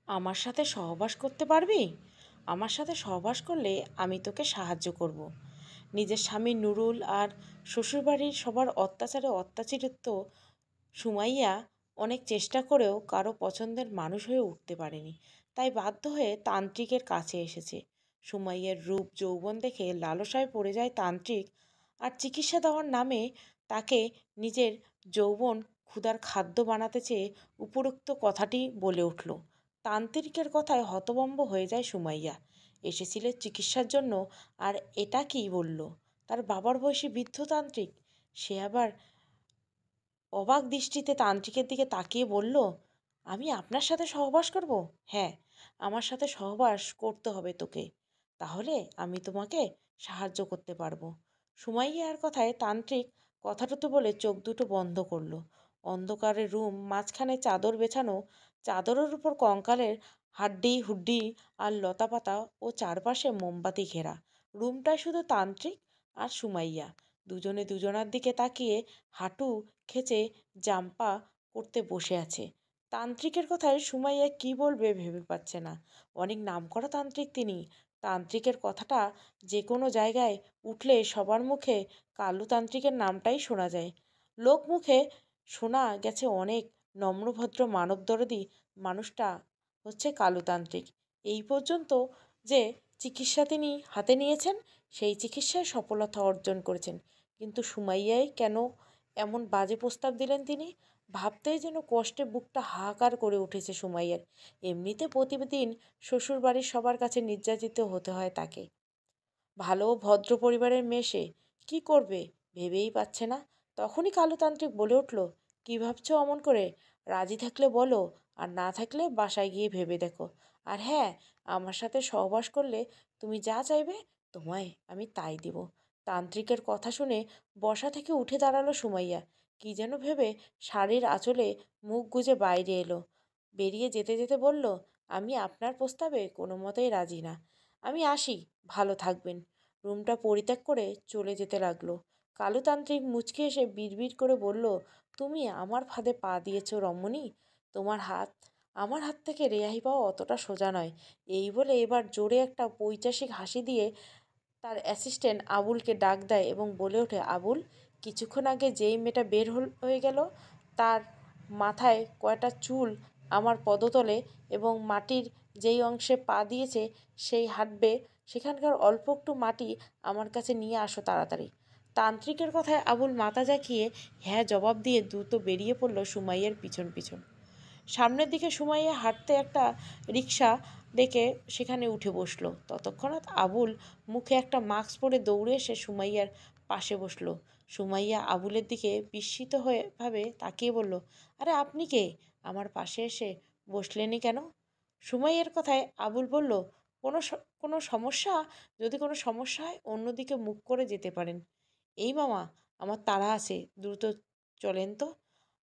আমার সাথে সহবাস করতে পারবি? আমার সাথে সহবাস করলে আমি তোকে সাহায্য করব। নিজের স্বামী নুরুল আর শ্বশুরবাড়ির সবার অত্যাচারে অত্যাচারিত সুমাইয়া অনেক চেষ্টা করেও কারো পছন্দের মানুষ হয়ে উঠতে পারেনি। তাই বাধ্য হয়ে তান্ত্রিকের কাছে এসেছে। সুমাইয়ার রূপ যৌবন দেখে লালসায় পড়ে যায় তান্ত্রিক, আর চিকিৎসা দেওয়ার নামে তাকে নিজের যৌবন ক্ষুধার খাদ্য বানাতে চেয়ে উপরোক্ত কথাটি বলে উঠল। তান্ত্রিকের কথায় হতভম্ব হয়ে যায় সুমাইয়া। এসেছিল চিকিৎসার জন্য, আর এটা কি বলল? তার বাবার বয়সী বৃদ্ধ তান্ত্রিক। সে আবার অবাক দৃষ্টিতে তান্ত্রিকের দিকে তাকিয়ে বলল, আমি আপনার সাথে সহবাস করব? হ্যাঁ, আমার সাথে সহবাস করতে হবে তোকে, তাহলে আমি তোমাকে সাহায্য করতে পারবো। সুমাইয়ার কথায় তান্ত্রিক কথাটা তো বলে চোখ দুটো বন্ধ করলো। অন্ধকারের রুম, মাঝখানে চাদর বেছানো, চাদরের উপর কঙ্কালের হাড্ডি হুড্ডি আর লতাপাতা ও চারপাশে মোমবাতি ঘেরা। রুমটায় শুধু তান্ত্রিক আর সুমাইয়া, দুজনে দুজনার দিকে তাকিয়ে হাঁটু খেচে জাম্পা করতে বসে আছে। তান্ত্রিকের কথায় সুমাইয়া কি বলবে ভেবে পাচ্ছে না। অনেক নামকরা তান্ত্রিক তিনি। তান্ত্রিকের কথাটা যে কোনো জায়গায় উঠলে সবার মুখে কালু তান্ত্রিকের নামটাই শোনা যায়। লোক মুখে শোনা গেছে অনেক নম্রভদ্র মানবদরদি মানুষটা হচ্ছে কালু তান্ত্রিক। এই পর্যন্ত যে চিকিৎসা তিনি হাতে নিয়েছেন, সেই চিকিৎসায় সফলতা অর্জন করেছেন। কিন্তু সুমাইয়াই কেন এমন বাজে প্রস্তাব দিলেন তিনি? ভাবতেই যেন কষ্টে বুকটা হাহাকার করে উঠেছে সুমাইয়ার। এমনিতে প্রতিদিন শ্বশুরবাড়ির সবার কাছে নির্যাতিত হতে হয় তাকে। ভালো ভদ্র পরিবারের মেয়ে সে, কী করবে ভেবেই পাচ্ছে না। তখনই কালুতান্ত্রিক বলে উঠল, কী ভাবছো অমন করে? রাজি থাকলে বলো, আর না থাকলে বাসায় গিয়ে ভেবে দেখো। আর হ্যাঁ, আমার সাথে সহবাস করলে তুমি যা চাইবে তোমায় আমি তাই দিব। তান্ত্রিকের কথা শুনে বসা থেকে উঠে দাঁড়ালো সুমাইয়া। কি যেন ভেবে শাড়ির আঁচলে মুখ গুজে বাইরে এলো। বেরিয়ে যেতে যেতে বলল, আমি আপনার প্রস্তাবে কোনো মতেই রাজি না। আমি আসি, ভালো থাকবেন। রুমটা পরিত্যাগ করে চলে যেতে লাগলো। কালুতান্ত্রিক মুচকি এসে বিড়বিড় করে বলল, তুমি আমার ফাঁদে পা দিয়েছ রমণী। তোমার হাত আমার হাত থেকে রেহাই পাওয়া অতটা সোজা নয়। এই বলে এবার জোরে একটা পৈচাসিক হাসি দিয়ে তার অ্যাসিস্ট্যান্ট আবুলকে ডাক দেয় এবং বলে ওঠে, আবুল, কিছুক্ষণ আগে যেই মেয়েটা বের হয়ে গেল, তার মাথায় কয়টা চুল আমার পদতলে এবং মাটির যেই অংশে পা দিয়েছে সেই হাঁটবে, সেখানকার অল্প একটু মাটি আমার কাছে নিয়ে আসো তাড়াতাড়ি। তান্ত্রিকের কথায় আবুল মাথা ঝাঁকিয়ে হ্যাঁ জবাব দিয়ে দ্রুত বেরিয়ে পড়ল সুমাইয়ের পিছন পিছন। সামনের দিকে সুমাইয়া হাঁটতে একটা রিক্সা ডেকে সেখানে উঠে বসলো। ততক্ষণাৎ আবুল মুখে একটা মাস্ক পরে দৌড়ে এসে সুমাইয়ার পাশে বসলো। সুমাইয়া আবুলের দিকে বিস্মিত হয়ে ভাবে তাকিয়ে বলল, আরে আপনি কে? আমার পাশে এসে বসলেনই কেন? সুমাইয়ার কথায় আবুল বলল, কোনো সমস্যা? যদি কোনো সমস্যা হয় অন্যদিকে মুখ করে যেতে পারেন। এই মামা, আমার তাড়া আছে, দ্রুত চলেন তো।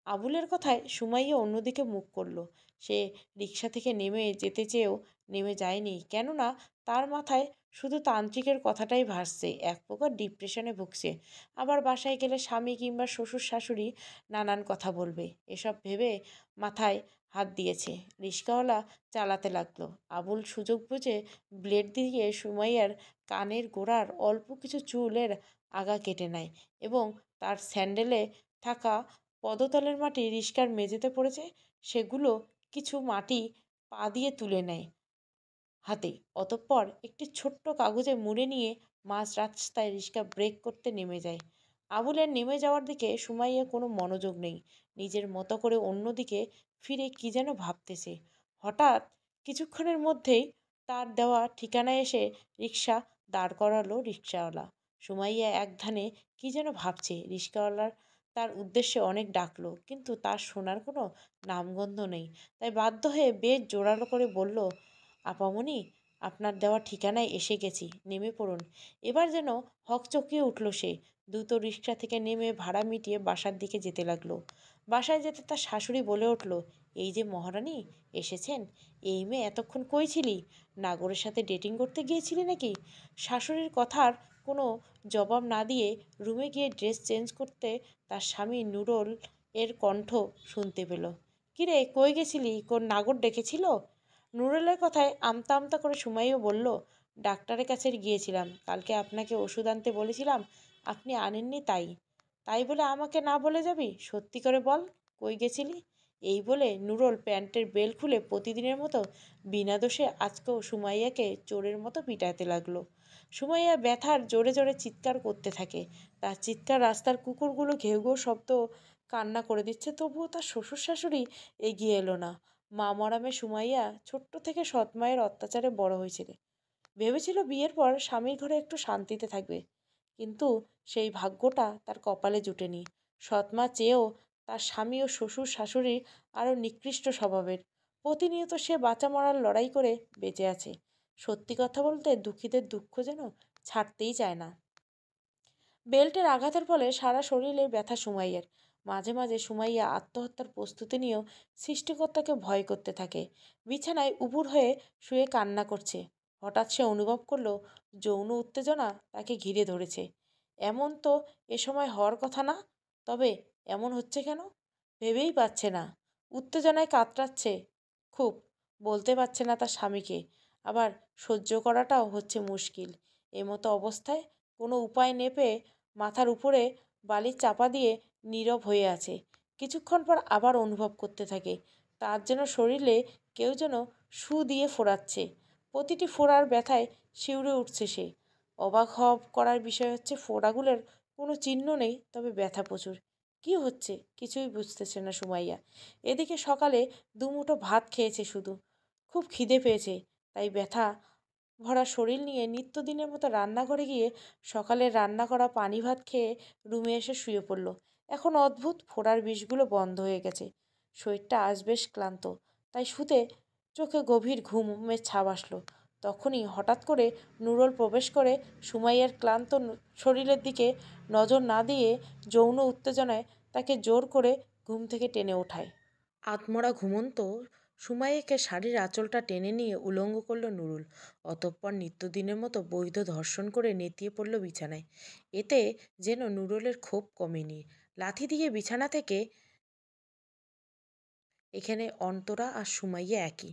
আবুলের কথায় সুমাইয়া অন্যদিকে মুখ করলো। সে রিক্সা থেকে নেমে যেতে চেয়েও নেমে যায়নি, কেননা তার মাথায় শুধু তান্ত্রিকের কথাটাই ভাসছে। এক প্রকার ডিপ্রেশনে ভুগছে। আবার বাসায় গেলে স্বামী কিংবা শ্বশুর শাশুড়ি নানান কথা বলবে, এসব ভেবে মাথায় হাত দিয়েছে। রিক্সাওয়ালা চালাতে লাগলো। আবুল সুযোগ বুঝে ব্লেড দিয়ে সুমাইয়ার কানের গোড়ার অল্প কিছু চুলের আগা কেটে নেয় এবং তার স্যান্ডেলে থাকা পদতলের মাটি রিস্কার মেঝেতে পড়েছে সেগুলো কিছু মাটি পা দিয়ে তুলে নেয় হাতে। অতঃপর একটি ছোট্ট কাগজে মুড়ে নিয়ে মাঝ রাস্তায় রিস্কা ব্রেক করতে নেমে যায়। আবুলের নেমে যাওয়ার দিকে সুমাইয়া কোনো মনোযোগ নেই। নিজের মতো করে অন্যদিকে ফিরে কি যেন ভাবতেছে। হঠাৎ কিছুক্ষণের মধ্যেই তার দেওয়া ঠিকানায় এসে রিক্সা দাঁড় করালো রিক্সাওয়ালা। সুমাইয়া এক ধ্যানে কি যেন ভাবছে। রিক্সাওয়ালার তার উদ্দেশ্যে অনেক ডাকলো, কিন্তু তার শোনার কোনো নামগন্ধ নেই। তাই বাধ্য হয়ে বেশ জোরালো করে বলল, আপামনি, আপনার দেওয়া ঠিকানায় এসে গেছি, নেমে পড়ুন। এবার যেন হকচকিয়ে উঠল সে। দ্রুত রিক্সা থেকে নেমে ভাড়া মিটিয়ে বাসার দিকে যেতে লাগলো। বাসায় যেতে তার শাশুড়ি বলে উঠল, এই যে মহারানী এসেছেন। এই মেয়ে এতক্ষণ কই ছিলি? নাগরের সাথে ডেটিং করতে গিয়েছিলি নাকি? শাশুড়ির কথার কোনো জবাব না দিয়ে রুমে গিয়ে ড্রেস চেঞ্জ করতে তার স্বামী নুরুল এর কণ্ঠ শুনতে পেল। কিরে, কই গেছিলি? কোন নাগর ডেকেছিল? নুরুলের কথায় আমতা আমতা করে সুমাইও বলল, ডাক্তারের কাছে গিয়েছিলাম, কালকে আপনাকে ওষুধ আনতে বলেছিলাম, আপনি আনেননি তাই। তাই বলে আমাকে না বলে যাবি? সত্যি করে বল, কই গেছিলি? এই বলে নুরুল প্যান্টের বেল খুলে প্রতিদিনের মতো বিনা দোষে আজকেও সুমাইয়াকে চোরের মতো পিটাতে লাগলো। সুমাইয়া ব্যথার জোরে জোরে চিৎকার করতে থাকে। তার চিৎকার রাস্তার কুকুরগুলো ঘেউ ঘেউ শব্দ কান্না করে দিচ্ছে, তবুও তার শ্বশুর শাশুড়ি এগিয়ে এলো না। মা মরামে সুমাইয়া ছোট্ট থেকে সৎ মায়ের অত্যাচারে বড় হয়েছিল। ভেবেছিল বিয়ের পর স্বামীর ঘরে একটু শান্তিতে থাকবে, কিন্তু সেই ভাগ্যটা তার কপালে জুটেনি। সৎমা চেয়েও তার স্বামী ও শ্বশুর শাশুড়ি আরও নিকৃষ্ট স্বভাবের। প্রতিনিয়ত সে বাঁচা মরার লড়াই করে বেঁচে আছে। সত্যি কথা বলতে দুঃখীদের দুঃখ যেন ছাড়তেই চায় না। বেল্টের আঘাতের ফলে সারা শরীরে ব্যথা সুমাইয়ের। মাঝে মাঝে সুমাইয়া আত্মহত্যার প্রস্তুতি নিয়েও সৃষ্টিকর্তাকে ভয় করতে থাকে। বিছানায় উপুর হয়ে শুয়ে কান্না করছে। হঠাৎ সে অনুভব করলো যৌন উত্তেজনা তাকে ঘিরে ধরেছে। এমন তো এ সময় হওয়ার কথা না, তবে এমন হচ্ছে কেন ভেবেই পাচ্ছে না। উত্তেজনায় কাতরাচ্ছে খুব, বলতে পারছে না তার স্বামীকে, আবার সহ্য করাটাও হচ্ছে মুশকিল। এমতো অবস্থায় কোনো উপায় না পেয়ে মাথার উপরে বালির চাপা দিয়ে নীরব হয়ে আছে। কিছুক্ষণ পর আবার অনুভব করতে থাকে তার যেন শরীরে কেউ যেন শু দিয়ে ফোরাচ্ছে। প্রতিটি ফোড়ার ব্যথায় শিউরে উঠছে সে। অবাক হওয়া করার বিষয় হচ্ছে ফোড়াগুলোর কোনো চিহ্ন নেই, তবে ব্যথা প্রচুর। কি হচ্ছে কিছুই বুঝতেছে না সুমাইয়া। এদিকে সকালে দুমুঠো ভাত খেয়েছে শুধু, খুব খিদে পেয়েছে, তাই ব্যথা ভরা শরীর নিয়ে নিত্যদিনের মতো রান্নাঘরে গিয়ে সকালে রান্না করা পানি ভাত খেয়ে রুমে এসে শুয়ে পড়ল। এখন অদ্ভুত ফোড়ার বিষগুলো বন্ধ হয়ে গেছে। শরীরটা আজ বেশ ক্লান্ত, তাই শুতে চোখে গভীর ঘুমের ছাপ আসলো। তখনই হঠাৎ করে নুরুল প্রবেশ করে সুমাইয়ার ক্লান্ত শরীরের দিকে নজর না দিয়ে যৌন উত্তেজনায় তাকে জোর করে ঘুম থেকে টেনে ওঠায়। আধমরা ঘুমন্ত সুমাইয়াকে শাড়ির আঁচলটা টেনে নিয়ে উলঙ্গ করল নুরুল। অতঃপর নিত্যদিনের মতো বৈধ ধর্ষণ করে নেতিয়ে পড়ল বিছানায়। এতে যেন নুরুলের ক্ষোভ কমেনি। লাথি দিয়ে বিছানা থেকে এখানে অন্তরা আর সুমাইয়া একই।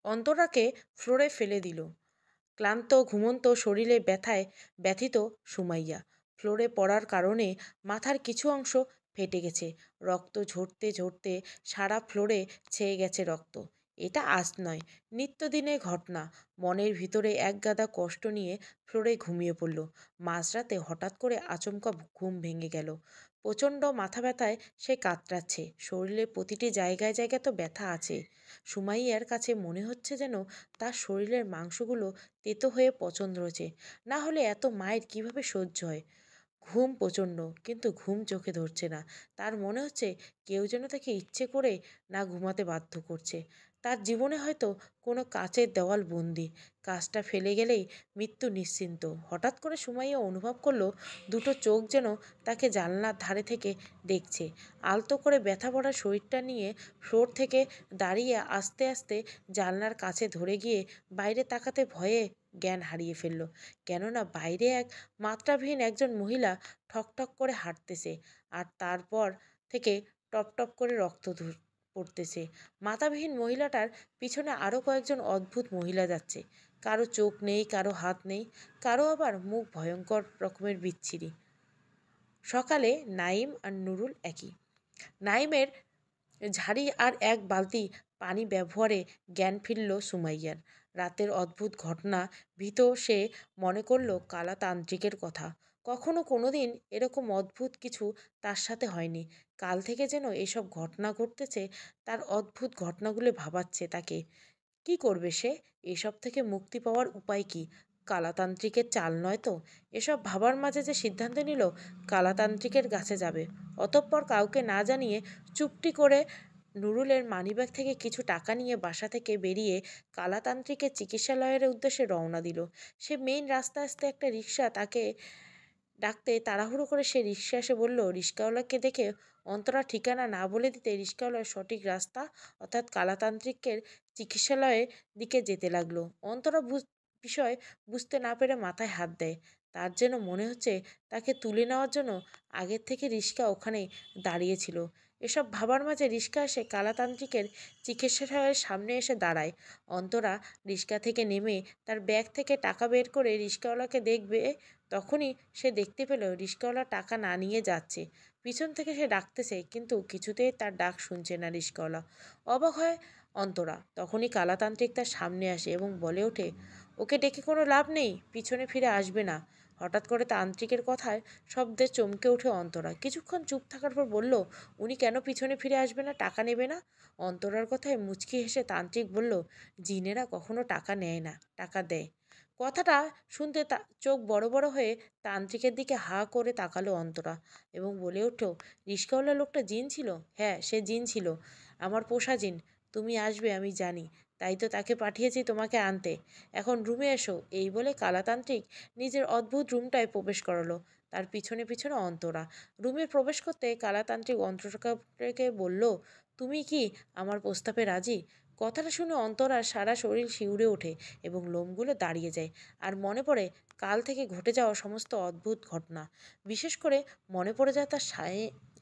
অন্তরাকে ফ্লোরে ফেলে দিল। ক্লান্ত ঘুমন্ত শরীরে ব্যথায় ব্যথিত সুমাইয়া। ফ্লোরে পড়ার কারণে মাথার কিছু অংশ ফেটে গেছে। রক্ত ঝরতে ঝরতে সারা ফ্লোরে ছেয়ে গেছে রক্ত। এটা আজ নয়, নিত্যদিনের ঘটনা। মনের ভিতরে একগাদা কষ্ট নিয়ে ফ্লোরে ঘুমিয়ে পড়ল। মাঝরাতে হঠাৎ করে আচমকা ঘুম ভেঙে গেল। প্রচণ্ড মাথা ব্যথায় সে কাতরাচ্ছে। শরীরের প্রতিটি জায়গায় জায়গায় তো ব্যথা আছে। সুমাইয়ার কাছে মনে হচ্ছে যেন তার শরীরের মাংসগুলো তেতো হয়ে পচন ধরেছে। না হলে এত মায়ের কিভাবে সহ্য হয়? ঘুম প্রচণ্ড, কিন্তু ঘুম চোখে ধরছে না। তার মনে হচ্ছে কেউ যেন তাকে ইচ্ছে করে না ঘুমাতে বাধ্য করছে। তার জীবনে হয়তো কোনো কাচের দেওয়াল বন্দি, কাজটা ফেলে গেলেই মৃত্যু নিশ্চিন্ত। হঠাৎ করে সুমাইয়া অনুভব করলো দুটো চোখ যেন তাকে জানলার ধারে থেকে দেখছে। আলতো করে ব্যথা ভরা শরীরটা নিয়ে ফ্লোর থেকে দাঁড়িয়ে আস্তে আস্তে জানলার কাছে ধরে গিয়ে বাইরে তাকাতে ভয়ে জ্ঞান হারিয়ে ফেলল। কেননা বাইরে এক মাত্রাবিহীন একজন মহিলা ঠকঠক করে হাঁটতেছে, আর তারপর থেকে টপ টপ করে রক্ত পড়তেছে। মাথাবিহীন মহিলাটার পিছনে আরও কয়েকজন অদ্ভুত মহিলা যাচ্ছে। কারো চোখ নেই, কারো হাত নেই, কারো আবার মুখ ভয়ঙ্কর রকমের বিচ্ছিরি। সকালে নাইম আর নুরুল একই। নাইমের ঝাড়ি আর এক বালতি পানি ব্যবহারে জ্ঞান ফিরল সুমাইয়ার। রাতের অদ্ভুত ঘটনা ভীত সে মনে করল কালাতান্ত্রিকের কথা। কখনো কোনো দিন এরকম অদ্ভুত কিছু তার সাথে হয়নি। কাল থেকে যেন এসব ঘটনা ঘটতেছে। তার অদ্ভুত ঘটনাগুলো ভাবাচ্ছে তাকে। কি করবে সে? এসব থেকে মুক্তি পাওয়ার উপায় কি? কালাতান্ত্রিকের চাল নয় তো? এসব ভাবার মাঝে যে সিদ্ধান্ত নিল কালাতান্ত্রিকের কাছে যাবে। অতঃপর কাউকে না জানিয়ে চুপটি করে নুরুলের মানিব্যাগ থেকে কিছু টাকা নিয়ে বাসা থেকে বেরিয়ে কালাতান্ত্রিকের চিকিৎসালয়ের উদ্দেশ্যে রওনা দিল। সে মেইন রাস্তা আসতে একটা রিক্সা তাকে ডাকতে তাড়াহুড়ো করে সে রিক্সা এসে বলল, রিক্সাওয়ালাকে দেখে অন্তরা ঠিকানা না বলে দিতে রিক্সাওয়ালার সঠিক রাস্তা অর্থাৎ কালাতান্ত্রিকের চিকিৎসালয়ের দিকে যেতে লাগলো। অন্তরা বিষয় বুঝতে না পেরে মাথায় হাত দেয়। তার যেন মনে হচ্ছে তাকে তুলে নেওয়ার জন্য আগের থেকে রিক্সা ওখানে দাঁড়িয়েছিল। এসব ভাবার মাঝে রিস্কা এসে কালাতান্ত্রিকের চিকিৎসালয়ের সামনে এসে দাঁড়ায়। অন্তরা রিস্কা থেকে নেমে তার ব্যাগ থেকে টাকা বের করে রিস্কাওয়ালাকে দেখবে, তখনই সে দেখতে পেল রিস্কাওয়ালা টাকা না নিয়ে যাচ্ছে। পিছন থেকে সে ডাকতেছে, কিন্তু কিছুতেই তার ডাক শুনছে না রিস্কাওয়ালা। অবাক হয় অন্তরা। তখনই কালাতান্ত্রিক তার সামনে আসে এবং বলে ওঠে, ওকে ডেকে কোনো লাভ নেই, পিছনে ফিরে আসবে না। হঠাৎ করে তান্ত্রিকের কথায় শব্দে চমকে ওঠে অন্তরা। কিছুক্ষণ চুপ থাকার পর বলল, উনি কেন পিছনে ফিরে আসবে না, টাকা নেবে না? অন্তরার কথায় মুচকি হেসে তান্ত্রিক বলল, জিনেরা কখনো টাকা নেয় না, টাকা দেয়। কথাটা শুনতে চোখ বড় বড় হয়ে তান্ত্রিকের দিকে হা করে তাকালো অন্তরা এবং বলে উঠল, রিস্কাওয়ালা লোকটা জিন ছিল? হ্যাঁ, সে জিন ছিল, আমার পোষা জিন। তুমি আসবে আমি জানি, তাই তো তাকে পাঠিয়েছি তোমাকে আনতে। এখন রুমে এসো। এই বলে কালাতান্ত্রিক নিজের অদ্ভুত রুমটায় প্রবেশ করালো। তার পিছনে পিছনে অন্তরা। রুমে প্রবেশ করতে কালাতান্ত্রিক অন্তরাকে বলল, তুমি কি আমার প্রস্তাবে রাজি? কথাটা শুনে অন্তরার সারা শরীর শিউরে ওঠে এবং লোমগুলো দাঁড়িয়ে যায়। আর মনে পড়ে কাল থেকে ঘটে যাওয়া সমস্ত অদ্ভুত ঘটনা। বিশেষ করে মনে পড়ে যায় তার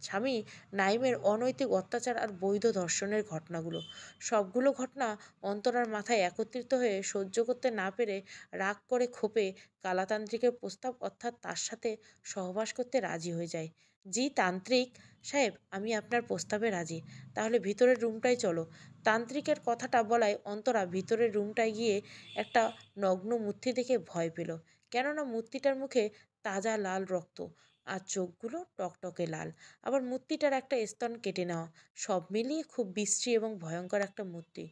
স্বামী নাইমের অনৈতিক অত্যাচার আর বৈধ ধর্ষণের ঘটনাগুলো। সবগুলো ঘটনা অন্তরার মাথায় একত্রিত হয়ে সহ্য করতে না পেরে রাগ করে ক্ষোভে কালাতান্ত্রিকের প্রস্তাব অর্থাৎ তার সাথে সহবাস করতে রাজি হয়ে যায়। জি তান্ত্রিক সাহেব, আমি আপনার প্রস্তাবে রাজি। তাহলে ভিতরের রুমটায় চলো। তান্ত্রিকের কথাটা বলায় অন্তরা ভিতরের রুমটায় গিয়ে একটা নগ্ন মূর্তি দেখে ভয় পেল। কেননা মূর্তিটার মুখে তাজা লাল রক্ত, আর চোখগুলো টকটকে লাল। আবার মূর্তিটার একটা স্তন কেটে নেওয়া। সব মিলিয়ে খুব বিশ্রী এবং ভয়ঙ্কর একটা মূর্তি।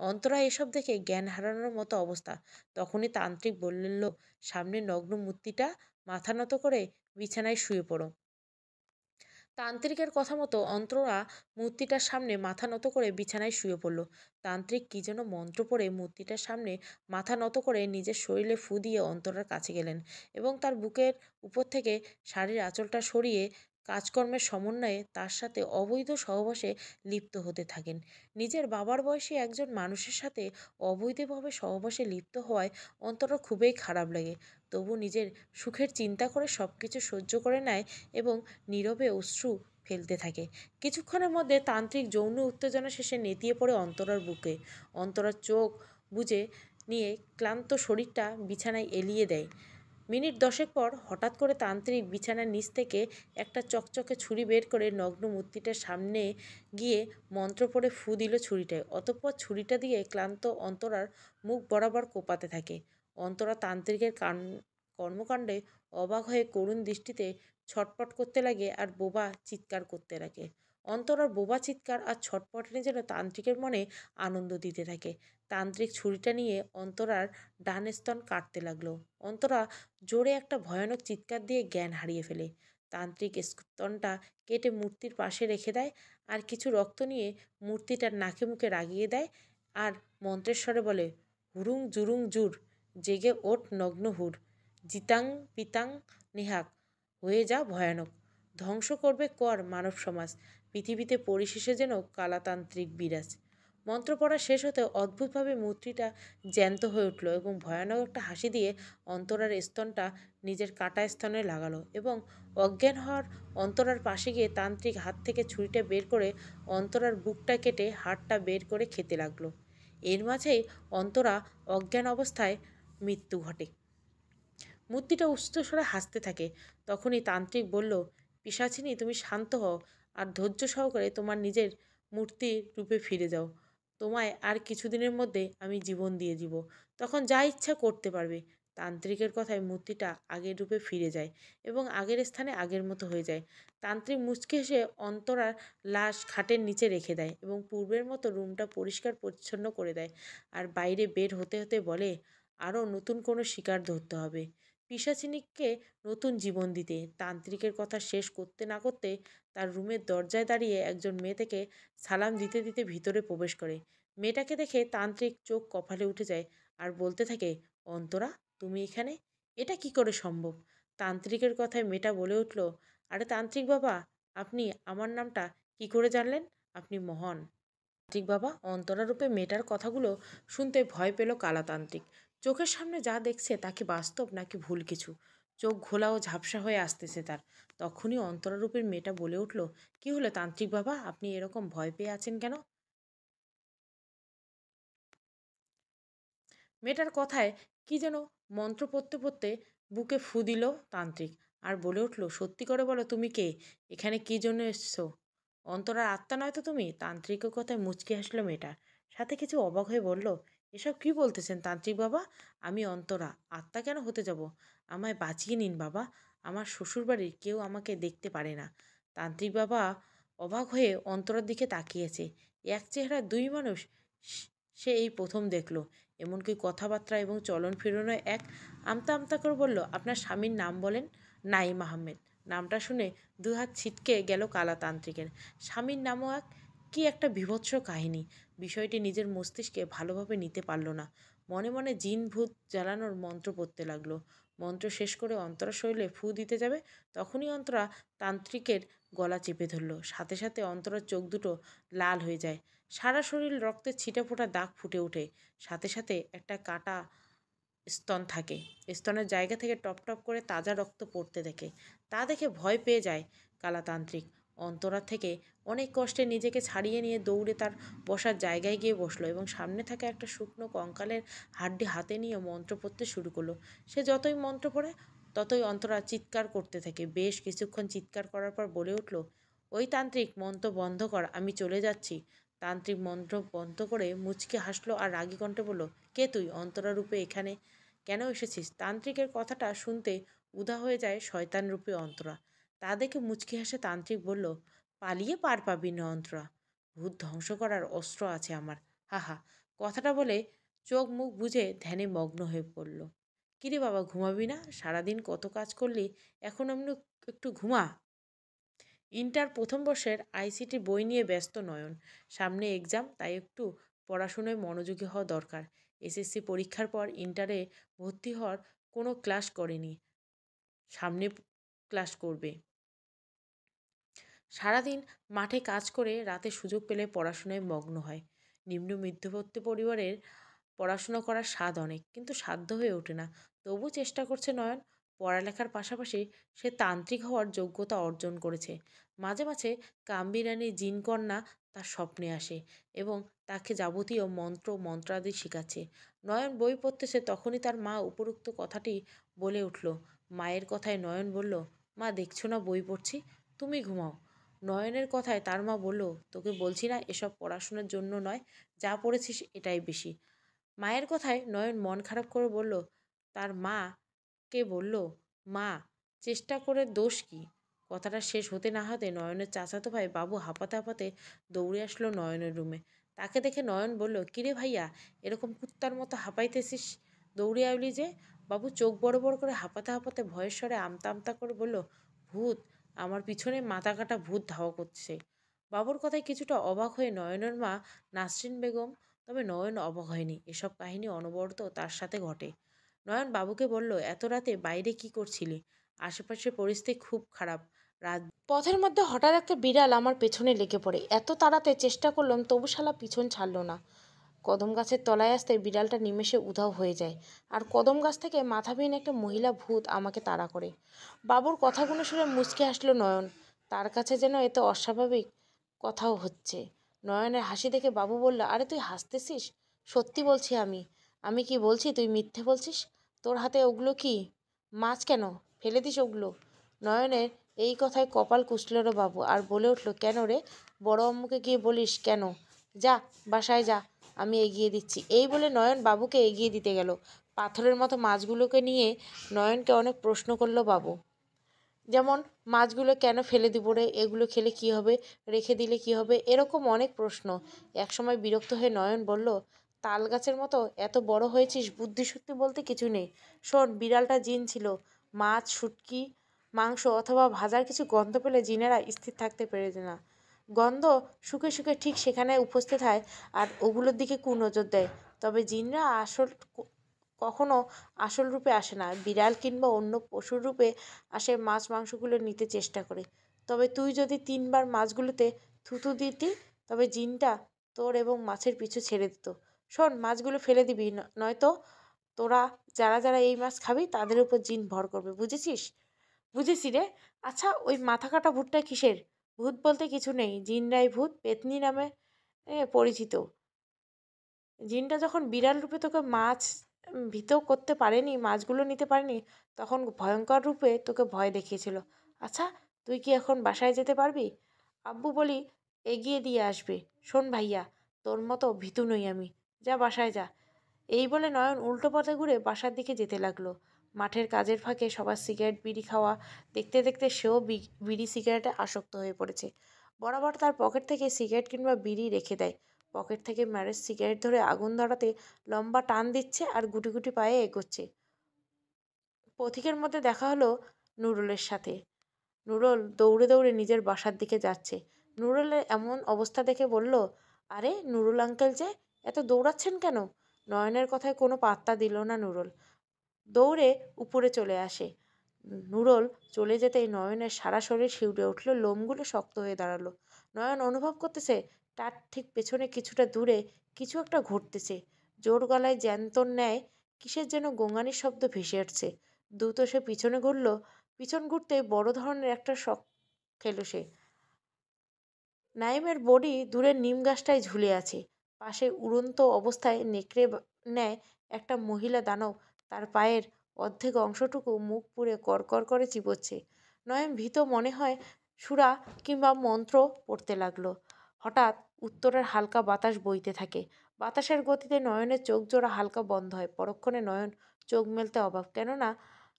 অন্তরা এসব দেখে জ্ঞান হারানোর মতো অবস্থা। তখনই তান্ত্রিক বলল, সামনে নগ্ন মূর্তিটা মাথা নত করে বিছানায় শুয়ে পড়ো। তান্ত্রিকের কথা মতো অন্তরা মূর্তিটার সামনে মাথা নত করে বিছানায় শুয়ে পড়ল। তান্ত্রিক কি যেন মন্ত্র পড়ে মূর্তিটার সামনে মাথা নত করে নিজের শরীরে ফু দিয়ে অন্তরার কাছে গেলেন এবং তার বুকের উপর থেকে শাড়ির আঁচলটা সরিয়ে কাজকর্মের সমন্বয়ে তার সাথে অবৈধ সহবাসে লিপ্ত হতে থাকেন। নিজের বাবার বয়সী একজন মানুষের সাথে অবৈধভাবে সহবাসে লিপ্ত হওয়ায় অন্তরা খুবই খারাপ লাগে। তবু নিজের সুখের চিন্তা করে সব কিছু সহ্য করে নেয় এবং নীরবে অশ্রু ফেলতে থাকে। কিছুক্ষণের মধ্যে তান্ত্রিক যৌন উত্তেজনা শেষে নেতিয়ে পড়ে অন্তরার বুকে। অন্তরার চোখ বুজে নিয়ে ক্লান্ত শরীরটা বিছানায় এলিয়ে দেয়। মিনিট 10 পর হঠাৎ করে তান্ত্রিক বিছানার নিচ থেকে একটা চকচকে ছুরি বের করে নগ্ন মূর্তিটার সামনে গিয়ে মন্ত্র পড়ে ফু দিল ছুরিটায়। অতঃপর ছুরিটা দিয়ে ক্লান্ত অন্তরার মুখ বরাবর কোপাতে থাকে। অন্তরা তান্ত্রিকের কর্মকাণ্ডে অবাক হয়ে করুণ দৃষ্টিতে ছটপট করতে লাগে আর বোবা চিৎকার করতে লাগে। অন্তরার বোবা চিৎকার আর ছটপটানি যেন তান্ত্রিকের মনে আনন্দ দিতে থাকে। তান্ত্রিক ছুরিটা নিয়ে অন্তরার ডান স্তন কাটতে লাগলো। অন্তরা জোরে একটা ভয়ানক চিৎকার দিয়ে জ্ঞান হারিয়ে ফেলে। তান্ত্রিক স্তনটা কেটে মূর্তির পাশে রেখে দেয় আর কিছু রক্ত নিয়ে মূর্তিটার নাকে মুখে লাগিয়ে দেয় আর মন্ত্রের স্বরে বলে, হুরুং জুরুং জুর, জেগে ওঠ নগ্ন হুর, জিতাং পিতাং নেহাক, হয়ে যা ভয়ানক, ধ্বংস করবে কর মানব সমাজ, পৃথিবীতে পরিশেষে যেন কালাতান্ত্রিক বিরাজ। মন্ত্র পড়া শেষ হতে অদ্ভুতভাবে মূর্তিটা জ্যান্ত হয়ে উঠল এবং ভয়ানক একটা হাসি দিয়ে অন্তরার স্তনটা নিজের কাটা স্তনে লাগালো এবং অজ্ঞান হওয়ার অন্তরার পাশে গিয়ে তান্ত্রিক হাত থেকে ছুরিটা বের করে অন্তরার বুকটা কেটে হাড়টা বের করে খেতে লাগলো। এর মাঝেই অন্তরা অজ্ঞান অবস্থায় মৃত্যু ঘটে। মূর্তিটা উচ্চস্বরে হাসতে থাকে। তখনই তান্ত্রিক বলল, পিশাচিনী, তুমি শান্ত হও আর ধৈর্য সহকারে তোমার নিজের মূর্তির রূপে ফিরে যাও। তোমায় আর কিছুদিনের মধ্যে আমি জীবন দিয়ে দিব, তখন যা ইচ্ছা করতে পারবে। তান্ত্রিকের কথায় মূর্তিটা আগের রূপে ফিরে যায় এবং আগের স্থানে আগের মতো হয়ে যায়। তান্ত্রিক মুচকি হেসে অন্তরার লাশ খাটের নিচে রেখে দেয় এবং পূর্বের মতো রুমটা পরিষ্কার পরিচ্ছন্ন করে দেয় আর বাইরে বের হতে হতে বলে, আরও নতুন কোনো শিকার ধরতে হবে পিশাচিনীকে নতুন জীবন দিতে। তান্ত্রিকের কথা শেষ করতে না করতে তার রুমের দরজায় দাঁড়িয়ে একজন মেয়ে থেকে সালাম দিতে দিতে ভিতরে প্রবেশ করে। মেয়েটাকে দেখে তান্ত্রিক চোখ কপালে উঠে যায় আর বলতে থাকে, অন্তরা, তুমি এখানে? এটা কি করে সম্ভব? তান্ত্রিকের কথায় মেয়েটা বলে উঠল, আরে তান্ত্রিক বাবা, আপনি আমার নামটা কি করে জানলেন? আপনি মহান। তান্ত্রিক বাবা। অন্তরা রূপে মেয়েটার কথাগুলো শুনতে ভয় পেল কালাতান্ত্রিক। চোখের সামনে যা দেখছে তা কি বাস্তব নাকি ভুল কিছু? চোখ ঘোলা ও ঝাপসা হয়ে আসতেছে তার। তখনই অন্তরারূপের মেয়েটা বলে উঠল, কি হলো তান্ত্রিক বাবা, আপনি এরকম ভয় পেয়ে আছেন কেন? মেয়েটার কথায় কি যেন মন্ত্র পড়তে পড়তে বুকে ফু দিল তান্ত্রিক, আর বলে উঠল, সত্যি করে বলো তুমি কে, এখানে কি জন্য এসছো? অন্তরার আত্মা নয় তো তুমি? তান্ত্রিকের কথায় মুচকি হাসলো মেয়েটা, সাথে কিছু অবাক হয়ে বলল, এসব কি বলতেছেন তান্ত্রিক বাবা? আমি অন্তরা, আত্মা কেন হতে যাব? আমায় বাঁচিয়ে নিন বাবা, আমার শ্বশুরবাড়ির কেউ আমাকে দেখতে পারে না। তান্ত্রিক বাবা অবাক হয়ে অন্তরার দিকে তাকিয়েছে। এক চেহারা দুই মানুষ সে এই প্রথম দেখলো। এমনকি কথাবার্তা এবং চলন ফিরনও এক। আমতা আমতা করে বলল, আপনার স্বামীর নাম বলেন। নাইম আহমেদ। নামটা শুনে দুহাত ছিটকে গেল কালাতান্ত্রিকের। স্বামীর নামও এক, কি একটা বীভৎস কাহিনী। বিষয়টি নিজের মস্তিষ্কে ভালোভাবে নিতে পারল না। মনে মনে জিন ভূত জ্বালানোর মন্ত্র পড়তে লাগলো। মন্ত্র শেষ করে অন্তরা শরীরে ফু দিতে যাবে, তখনই অন্তরা তান্ত্রিকের গলা চেপে ধরল। সাথে সাথে অন্তরার চোখ দুটো লাল হয়ে যায়। সারা শরীর রক্তের ছিটেফোঁটা দাগ ফুটে ওঠে। সাথে সাথে একটা কাটা স্তন থাকে, স্তনের জায়গা থেকে টপ টপ করে তাজা রক্ত পড়তে দেখে। তা দেখে ভয় পেয়ে যায় কালাতান্ত্রিক। অন্তরা থেকে অনেক কষ্টে নিজেকে ছাড়িয়ে নিয়ে দৌড়ে তার বসার জায়গায় গিয়ে বসলো এবং সামনে থাকা একটা শুকনো কঙ্কালের হাড্ডি হাতে নিয়ে মন্ত্র পড়তে শুরু করলো। সে যতই মন্ত্র পড়ে ততই অন্তরা চিৎকার করতে থাকে। বেশ কিছুক্ষণ চিৎকার করার পর বলে উঠল, ওই তান্ত্রিক, মন্ত্র বন্ধ কর, আমি চলে যাচ্ছি। তান্ত্রিক মন্ত্র বন্ধ করে মুচকে হাসলো আর রাগী কণ্ঠে বলল, কে তুই? অন্তরা রূপে এখানে কেন এসেছিস? তান্ত্রিকের কথাটা শুনতে উদা হয়ে যায় শয়তান রূপে অন্তরা। তা দেখে মুচকি হেসে তান্ত্রিক বলল, পালিয়ে পার পাবি না অন্তরা, ভূত ধ্বংস করার অস্ত্র আছে আমার। হাহা। কথাটা বলে চোখ মুখ বুজে ধ্যানে মগ্ন হয়ে পড়ল। কিরে বাবা, ঘুমাবি না? সারাদিন কত কাজ করলি, এখন এমনি একটু ঘুমা। ইন্টার প্রথম বর্ষের আইসিটি বই নিয়ে ব্যস্ত নয়ন। সামনে এক্সাম, তাই একটু পড়াশোনায় মনোযোগী হওয়া দরকার। এসএসসি পরীক্ষার পর ইন্টারে ভর্তি হওয়ার কোনো ক্লাস করেনি, সামনে ক্লাস করবে। সারাদিন মাঠে কাজ করে রাতে সুযোগ পেলে পড়াশোনায় মগ্ন হয়। নিম্ন মধ্যবিত্ত পরিবারের পড়াশুনো করার স্বাদ অনেক, কিন্তু সাধ্য হয়ে ওঠে না। তবু চেষ্টা করছে নয়ন। পড়ালেখার পাশাপাশি সে তান্ত্রিক হওয়ার যোগ্যতা অর্জন করেছে। মাঝে মাঝে কামবিরানি জিনকন্যা তার স্বপ্নে আসে এবং তাকে যাবতীয় মন্ত্র মন্ত্রাদি শেখাচ্ছে। নয়ন বই পড়তেছে, তখনই তার মা উপরোক্ত কথাটি বলে উঠল। মায়ের কথায় নয়ন বলল, মা দেখছো না বই পড়ছি, তুমি ঘুমাও। নয়নের কথায় তার মা বলল, তোকে বলছি না এসব পড়াশোনার জন্য নয়, যা পড়েছিস এটাই বেশি। মায়ের কথায় নয়ন মন খারাপ করে বলল, তার মাকে বলল, মা চেষ্টা করে দোষ কি? কথাটা শেষ হতে না হতে নয়নের চাচাতো ভাই বাবু হাঁপাতে হাঁপাতে দৌড়ে আসলো নয়নের রুমে। তাকে দেখে নয়ন বলল, কিরে ভাইয়া, এরকম কুত্তার মতো হাঁপাইতেছিস, দৌড়ে আইলি যে? বাবু চোখ বড় বড় করে হাঁপাতে হাঁপাতে ভয়ের স্বরে আমতা আমতা করে বলল, ভূত, আমার পিছনে মাথা কাটা ভূত ধাওয়া করছে। বাবুর কথায় কিছুটা অবাক হয়ে নয়নের মা নাসরিন বেগম, তবে নয়ন অবাক হয়নি। এসব কাহিনী অনবরত তার সাথে ঘটে। নয়ন বাবুকে বলল, এত রাতে বাইরে কি করছিলি? আশেপাশের পরিস্থিতি খুব খারাপ। রাত পথের মধ্যে হঠাৎ একটা বিড়াল আমার পেছনে লেগে পড়ে। এত তাড়াতে চেষ্টা করলাম, তবু শালা পিছন ছাড়লো না। কদম গাছের তলায় আসতে বিড়ালটা নিমেষে উধাও হয়ে যায়, আর কদম গাছ থেকে মাথাবিহীন একটা মহিলা ভূত আমাকে তাড়া করে। বাবুর কথাগুলো শুনে মুচকে হাসলো নয়ন। তার কাছে যেন এত অস্বাভাবিক কথাও হচ্ছে। নয়নের হাসি দেখে বাবু বলল, আরে তুই হাসতেছিস? সত্যি বলছি আমি। আমি কি বলছি তুই মিথ্যে বলছিস? তোর হাতে ওগুলো কি? মাছ কেন? ফেলে দিস ওগুলো। নয়নের এই কথায় কপাল কুঁচল বাবু, আর বলে উঠল, কেন রে? বড় আম্মুকে গিয়ে বলিস কেন? যা, বাসায় যা, আমি এগিয়ে দিচ্ছি। এই বলে নয়ন বাবুকে এগিয়ে দিতে গেল। পাথরের মতো মাছগুলোকে নিয়ে নয়নকে অনেক প্রশ্ন করলো বাবু। যেমন, মাছগুলো কেন ফেলে দিব রে? এগুলো খেলে কি হবে? রেখে দিলে কি হবে? এরকম অনেক প্রশ্ন। একসময় বিরক্ত হয়ে নয়ন বলল, তাল গাছের মতো এত বড় হয়েছিস, বুদ্ধি শুদ্ধি বলতে কিছু নেই। শোন, বিড়ালটা জিন ছিল। মাছ, শুটকি, মাংস অথবা ভাজার কিছু গন্ধ পেলে জিনেরা স্থির থাকতে পেরে না। গন্ধ শুকে শুকে ঠিক সেখানে উপস্থিত হয় আর ওগুলোর দিকে কুনজর দেয়। তবে জিনরা কখনো আসল রূপে আসে না, বিড়াল কিংবা অন্য পশুর রূপে আসে, মাছ মাংসগুলো নিতে চেষ্টা করে। তবে তুই যদি 3বার মাছগুলোতে থুতু দিতি, তবে জিনটা তোর এবং মাছের পিছু ছেড়ে দিত। শোন, মাছগুলো ফেলে দিবি, নয়তো তোরা যারা যারা এই মাছ খাবি তাদের উপর জিন ভর করবে, বুঝেছিস? বুঝেছি রে। আচ্ছা, ওই মাথা কাটা ভূতটা কিসের? ভূত বলতে কিছু নেই, জিনরাই ভূত, পেতনি নামে পরিচিত। জিনটা যখন বিড়াল রূপে তোকে মাছ ভীত করতে পারেনি, মাছগুলো নিতে পারেনি, তখন ভয়ঙ্কর রূপে তোকে ভয় দেখিয়েছিল। আচ্ছা, তুই কি এখন বাসায় যেতে পারবি? আব্বু বলি এগিয়ে দিয়ে আসবে। শোন ভাইয়া, তোর মতো ভীতু নই আমি, যা বাসায় যা। এই বলে নয়ন উল্টো পথে ঘুরে বাসার দিকে যেতে লাগলো। মাঠের কাজের ফাঁকে সবার সিগারেট বিড়ি খাওয়া দেখতে দেখতে সেও বিড়ি সিগারেটে আসক্ত হয়ে পড়েছে। বরাবর তার পকেট থেকে সিগারেট কিংবা বিড়ি রেখে দেয়। পকেট থেকে ম্যারেজ সিগারেট ধরে আগুন ধরাতে লম্বা টান দিচ্ছে আর গুটি গুটি পায়ে এগোচ্ছে। পথিকের মধ্যে দেখা হলো নুরুলের সাথে। নুরুল দৌড়ে দৌড়ে নিজের বাসার দিকে যাচ্ছে। নুরুলের এমন অবস্থা দেখে বলল, আরে নুরুল আঙ্কেল যে, এত দৌড়াচ্ছেন কেন? নয়নের কথায় কোনো পাত্তা দিল না নুরুল। দৌড়ে উপরে চলে আসে। নুরুল চলে যেতেই নয়নের সারা শরীর শিউরে উঠল, লোমগুলো শক্ত হয়ে দাঁড়ালো। নয়ন অনুভব করতেছে তার ঠিক পেছনে কিছুটা দূরে কিছু একটা ঘটতেছে। জোর গলায় জ্যান্তর ন্যায় কিসের যেন গোঙানির শব্দ ভেসে উঠছে। দ্রুত সে পিছনে ঘুরল। পিছন ঘুরতে বড় ধরনের একটা শক খেল সে। নাইমের বডি দূরের নিম গাছটায় ঝুলে আছে। পাশে উড়ন্ত অবস্থায় নেকড়ে ন্যায় একটা মহিলা দানব তার পায়ের অর্ধেক অংশটুকু মুখ পুড়ে কড়কড় করে চিবোচ্ছে। নয়ন ভীত মনে হয় সুরা কিংবা মন্ত্র পড়তে লাগলো। হঠাৎ উত্তরের হালকা বাতাস বইতে থাকে। বাতাসের গতিতে নয়নের চোখ জোড়া হালকা বন্ধ হয়। পরক্ষণে নয়ন চোখ মেলতে অবাক, কেননা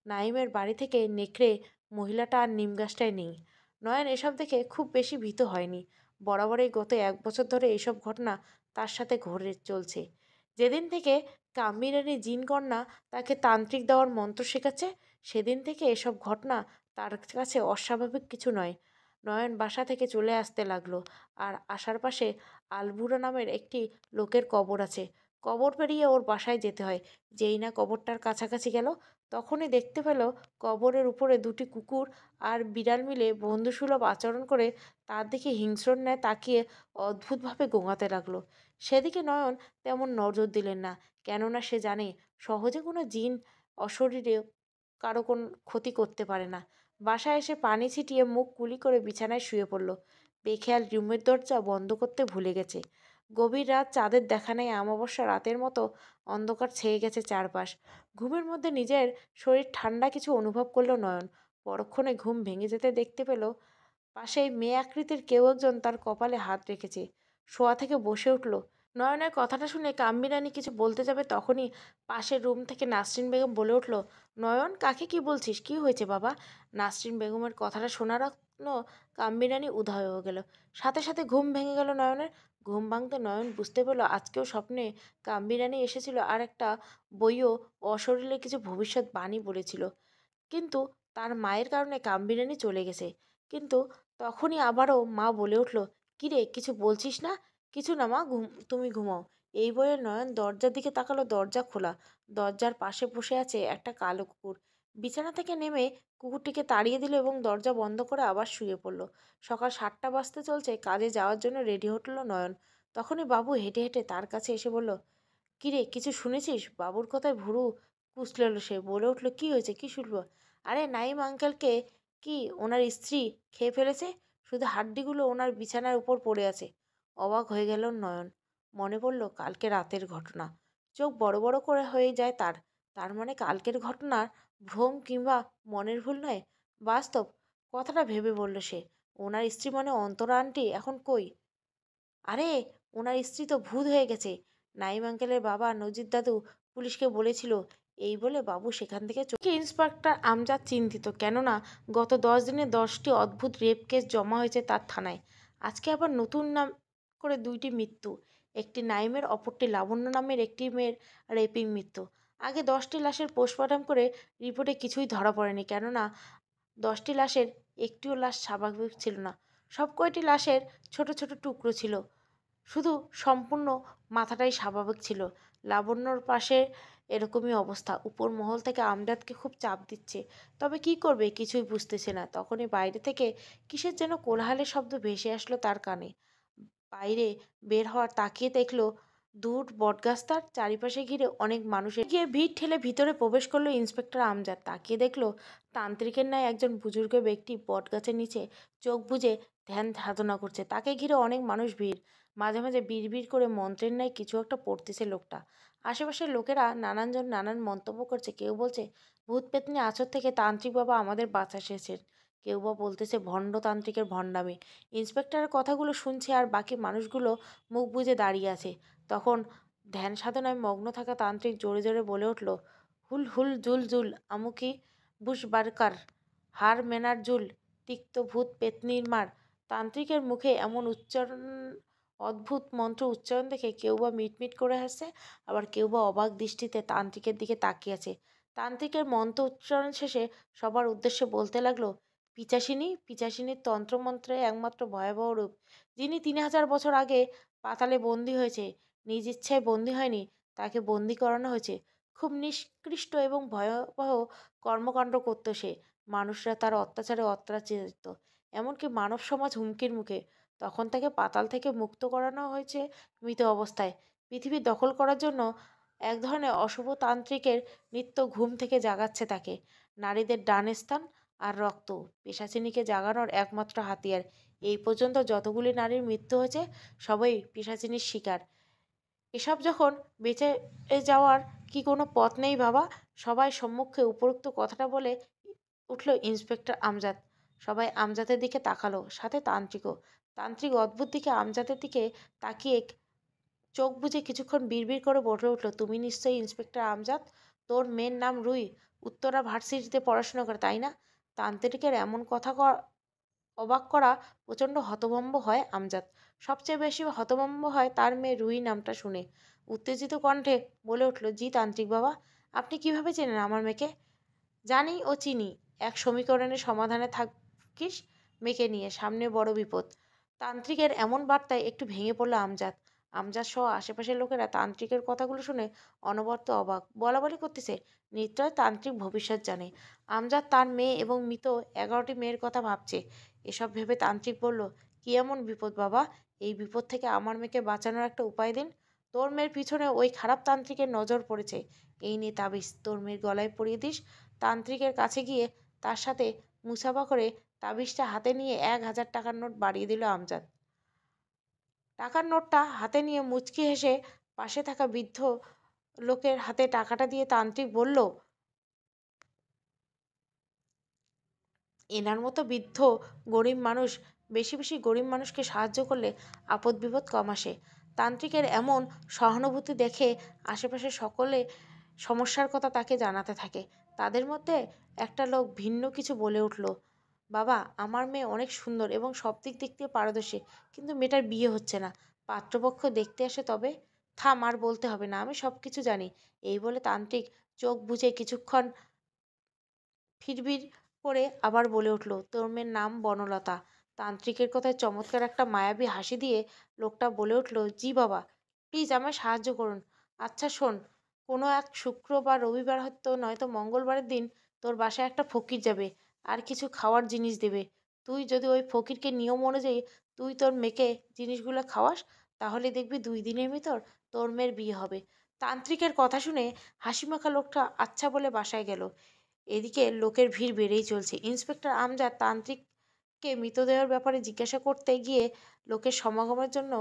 নাইমের বাড়ি থেকে নেকড়ে মহিলাটা আর নিম গাছটায় নেই। নয়ন এসব দেখে খুব বেশি ভীত হয়নি। বরাবরই গত 1 বছর ধরে এসব ঘটনা তার সাথে ঘটে চলছে। যেদিন থেকে কামিরানি জিনকন্যা তাকে তান্ত্রিক দেওয়ার মন্ত্র শেখাচ্ছে, সেদিন থেকে এসব ঘটনা তার কাছে অস্বাভাবিক কিছু নয়। নয়ন বাসা থেকে চলে আসতে লাগলো। আর আসার পাশে আলবুরা নামের একটি লোকের কবর আছে। কবর পেরিয়ে ওর বাসায় যেতে হয়। যেই না কবরটার কাছাকাছি গেল, তখনই দেখতে পেল কবরের উপরে দুটি কুকুর আর বিড়াল মিলে বন্ধুসুলভ আচরণ করে তার দিকে হিংস্রর ন্যায় তাকিয়ে অদ্ভুতভাবে গোঙাতে লাগলো। সেদিকে নয়ন তেমন নজর দিলেন না, কেননা সে জানে সহজে কোনো জিন অশরীরে কারো কোন ক্ষতি করতে পারে না। বাসায় এসে পানি ছিটিয়ে মুখ কুলি করে বিছানায় শুয়ে পড়ল। বেখেয়াল রুমের দরজা বন্ধ করতে ভুলে গেছে। গভীর রাত, চাঁদের দেখা নেই, অমাবস্যা রাতের মতো অন্ধকার ছেয়ে গেছে চারপাশ। ঘুমের মধ্যে নিজের শরীর ঠান্ডা কিছু অনুভব করলো নয়ন। পরক্ষণে ঘুম ভেঙে যেতে দেখতে পেল পাশেই মেয়ে আকৃতির কেউ একজন তার কপালে হাত রেখেছে। শোয়া থেকে বসে উঠল। নয়নের কথাটা শুনে কাম্মী রানী কিছু বলতে যাবে, তখনই পাশের রুম থেকে নাসরিন বেগম বলে উঠল, নয়ন, কাকে কি বলছিস? কি হয়েছে বাবা? নাসরিন বেগমের কথাটা শোনার জন্য কাম্মী রানী উধাও হয়ে গেল। সাথে সাথে ঘুম ভেঙে গেল নয়নের। ঘুম ভাঙতে নয়ন বুঝতে পারল আজকেও স্বপ্নে কাম্মী রানী এসেছিল আর একটা বইও অশরীরে কিছু ভবিষ্যৎ বাণী বলেছিল। কিন্তু তার মায়ের কারণে কামবিরানি চলে গেছে। কিন্তু তখনই আবারও মা বলে উঠল, কিরে, কিছু বলছিস না? কিছু না মা, তুমি ঘুমাও। এই বয়ে নয়ন দরজার দিকে তাকালো। দরজা খোলা। দরজার পাশে বসে আছে একটা কালো কুকুর। বিছানা থেকে নেমে কুকুরটিকে তাড়িয়ে দিল এবং দরজা বন্ধ করে আবার শুয়ে পড়ল। সকাল 7টা বাজতে চলছে। কাজে যাওয়ার জন্য রেডি হলো নয়ন। তখনই বাবু হেঁটে হেঁটে তার কাছে এসে বলল, কিরে, কিছু শুনেছিস? বাবুর কথায় ভুরু কুচলেল সে। বলে উঠল, কি হয়েছে, কি শুনবো? আরে নাইম আঙ্কেলকে কি ওনার স্ত্রী খেয়ে ফেলেছে? শুধু হাড্ডিগুলো ওনার বিছানার উপর পড়ে আছে। অবাক হয়ে গেল নয়ন। মনে পড়ল কালকে রাতের ঘটনা। চোখ বড় বড় করে হয়ে যায় তার। তার মানে কালকের ঘটনার ভ্রম কিংবা মনের ভুল নয়, বাস্তব। কথাটা ভেবে বলল সে, ওনার স্ত্রী মানে অন্তরা আন্টি এখন কই? আরে, ওনার স্ত্রী তো ভূত হয়ে গেছে। নাইম আঙ্কেলের বাবা নজির দাদু পুলিশকে বলেছিল। এই বলে বাবু সেখান থেকে ইন্সপেক্টর আমজাদ চিন্তিত, কেননা গত 10 দিনে 10টি অদ্ভুত রেপ কেস জমা হয়েছে তার থানায়। আজকে আবার নতুন নাম করে 2টি মৃত্যু। একটি নাইমের, অপরটি লাবণ্য নামের একটি মেয়ের রেপিং মৃত্যু। আগে 10টি লাশের পোস্টমর্টম করে রিপোর্টে কিছুই ধরা পড়েনি, কেননা 10টি লাশের একটিও লাশ স্বাভাবিক ছিল না। সব কয়টি লাশের ছোট ছোট টুকরো ছিল। শুধু সম্পূর্ণ মাথাটাই স্বাভাবিক ছিল। লাবণ্যর পাশে এরকমই অবস্থা। উপর মহল থেকে আমজাদকে খুব চাপ দিচ্ছে, তবে কি করবে কিছুই বুঝতেছে না। তখনই বাইরে থেকে কিসের যেন কোলাহলের শব্দ ভেসে আসলো তার কানে। বাইরে বের হওয়ার তাকিয়ে দেখলো দূর বটগাছটার চারিপাশে ঘিরে অনেক মানুষের গিয়ে ভিড় ঠেলে ভিতরে প্রবেশ করলো ইন্সপেক্টর আমজাদ। তাকিয়ে দেখলো তান্ত্রিকের ন্যায় একজন বুজুর্গ ব্যক্তি বটগাছের নিচে চোখ বুজে ধ্যান সাধনা করছে। তাকে ঘিরে অনেক মানুষ ভিড়, মাঝে মাঝে বিড়বিড় করে মন্ত্রের ন্যায় কিছু একটা পড়তেছে লোকটা। আশেপাশের লোকেরা নানানজন নানান মন্তব্য করছে। কেউ বলছে ভূত পেতনি আছর থেকে তান্ত্রিক বাবা আমাদের বাঁচা এসেছেন, কেউ বা বলতেছে ভণ্ড তান্ত্রিকের ভণ্ডামি। ইন্সপেক্টরের কথাগুলো শুনছে আর বাকি মানুষগুলো মুখ বুজে দাঁড়িয়ে আছে। তখন ধ্যান সাধনায় মগ্ন থাকা তান্ত্রিক জোরে জোরে বলে উঠল, হুল হুল জুল জুল আমুকি বুশ বারকার হার মেনার জুল তিক্ত ভূত পেতনির মার। তান্ত্রিকের মুখে এমন উচ্চারণ, অদ্ভুত মন্ত্র উচ্চারণ দেখে কেউ বা মিটমিট করে হাসছে, আবার কেউ বা অবাক দৃষ্টিতে তান্ত্রিকের দিকে তাকিয়ে আছে। তান্ত্রিকের মন্ত্র উচ্চারণ শেষে সবার উদ্দেশ্যে বলতে লাগলো, পিচাসিনী পিচাসিনীর তন্ত্রমন্ত্রে একমাত্র ভয়াবহ রূপ, যিনি 3000 বছর আগে পাতালে বন্দী হয়েছে, নিজ ইচ্ছায় বন্দী হয়নি, তাকে বন্দী করানো হয়েছে। খুব নিষ্কৃষ্ট এবং ভয়াবহ কর্মকাণ্ড করত সে। মানুষরা তার অত্যাচারে অত্যাচারিত, এমনকি মানব সমাজ হুমকির মুখে। তখন তাকে পাতাল থেকে মুক্ত করানো হয়েছে মৃত অবস্থায়, পৃথিবী দখল করার জন্য। এক ধরনের অশুভ তান্ত্রিকের নিত্য ঘুম থেকে জাগাচ্ছে তাকে। নারীদের ডান স্থান আর রক্ত পিশাচিনীকে জাগানোর একমাত্র হাতিয়ার। এই পর্যন্ত যতগুলি নারীর মৃত্যু হয়েছে সবই পিশাচিনীর শিকার। এসব যখন বেঁচে যাওয়ার কি কোনো পথ নেই বাবা? সবাই সম্মুখে উপরোক্ত কথাটা বলে উঠল ইন্সপেক্টর আমজাদ। সবাই আমজাদের দিকে তাকালো, সাথে তান্ত্রিকও। তান্ত্রিক অদ্ভুত দিকে আমজাদের দিকে তাকিয়ে চোখ বুজে কিছুক্ষণ বিড়বিড় করে বলে উঠল, তুমি নিশ্চয়ই ইন্সপেক্টর আমজাদ? তোর মেয়ের নাম রুই, উত্তরা ভার্সিটিতে পড়াশোনা করে, তাই না? তান্ত্রিকের এমন কথা অবাক করা প্রচণ্ড হতভম্ব হয় আমজাদ। সবচেয়ে বেশি হতভম্ব হয় তার মেয়ে রুহি নামটা শুনে। উত্তেজিত কণ্ঠে বলে উঠল, জি তান্ত্রিক বাবা। আপনি কিভাবে চেনেন আমার মেয়েকে? জানি ও চিনি, এক সমীকরণের সমাধানে থাকিস মেয়েকে নিয়ে, সামনে বড় বিপদ। তান্ত্রিকের এমন বার্তায় একটু ভেঙে পড়ল আমজাদ। আমজাদ সহ আশেপাশের লোকেরা তান্ত্রিকের কথাগুলো শুনে অনবরত অবাক, বলাবলি করতেছে নিশ্চয় তান্ত্রিক ভবিষ্যৎ জানে। আমজাদ তার মেয়ে এবং মৃত 11টি মেয়ের কথা ভাবছে। এসব ভেবে তান্ত্রিক বলল, কি এমন বিপদ বাবা? এই বিপদ থেকে আমার মেয়েকে বাঁচানোর একটা উপায় দিন। তোর মেয়ের পিছনে ওই খারাপ তান্ত্রিকের নজর পড়েছে, এই নে তাবিজ, তোর মেয়ের গলায় পরিয়ে দিস। তান্ত্রিকের কাছে গিয়ে তার সাথে মুসাফা করে তাবিজটা হাতে নিয়ে 1000 টাকার নোট বাড়িয়ে দিল আমজাদ। টাকার নোটটা হাতে নিয়ে মুচকি হেসে পাশে থাকা বৃদ্ধ লোকের হাতে টাকাটা দিয়ে তান্ত্রিক বলল, এনার মতো বৃদ্ধ গরিব মানুষ বেশি বেশি গরিব মানুষকে সাহায্য করলে আপদ বিপদ কম আসে। তান্ত্রিকের এমন সহানুভূতি দেখে আশেপাশে সকলে সমস্যার কথা তাকে জানাতে থাকে। তাদের মধ্যে একটা লোক ভিন্ন কিছু বলে উঠল, বাবা আমার মেয়ে অনেক সুন্দর এবং সব দিক দিয়ে পারদর্শী, কিন্তু মেয়েটার বিয়ে হচ্ছে না। পাত্রপক্ষ দেখতে আসে তবে। থাম, আর বলতে হবে না, আমি সব কিছু জানি। এই বলে তান্ত্রিক চোখ বুজে কিছুক্ষণ ফিরবির করে আবার বলে উঠল, তোর মেয়ের নাম বনলতা। তান্ত্রিকের কথায় চমৎকার একটা মায়াবী হাসি দিয়ে লোকটা বলে উঠল, জি বাবা, প্লিজ আমায় সাহায্য করুন। আচ্ছা শোন, কোনো এক শুক্র বা রবিবার হয়তো নয়তো মঙ্গলবারের দিন তোর বাসায় একটা ফকির যাবে আর কিছু খাওয়ার জিনিস দেবে। তুই যদি ওই ফকিরকে নিয়ম অনুযায়ী তুই তোর মেয়েকে জিনিসগুলো খাওয়াস, তাহলে দেখবি 2 দিনের ভিতর তোর মেয়ের বিয়ে হবে। তান্ত্রিকের কথা শুনে হাসিমাখা লোকটা আচ্ছা বলে বাসায় গেল। এদিকে লোকের ভিড় বেড়েই চলছে। ইন্সপেক্টর আমজাদ তান্ত্রিককে মৃতদেহের ব্যাপারে জিজ্ঞাসা করতে গিয়ে লোকের সমাগমের জন্য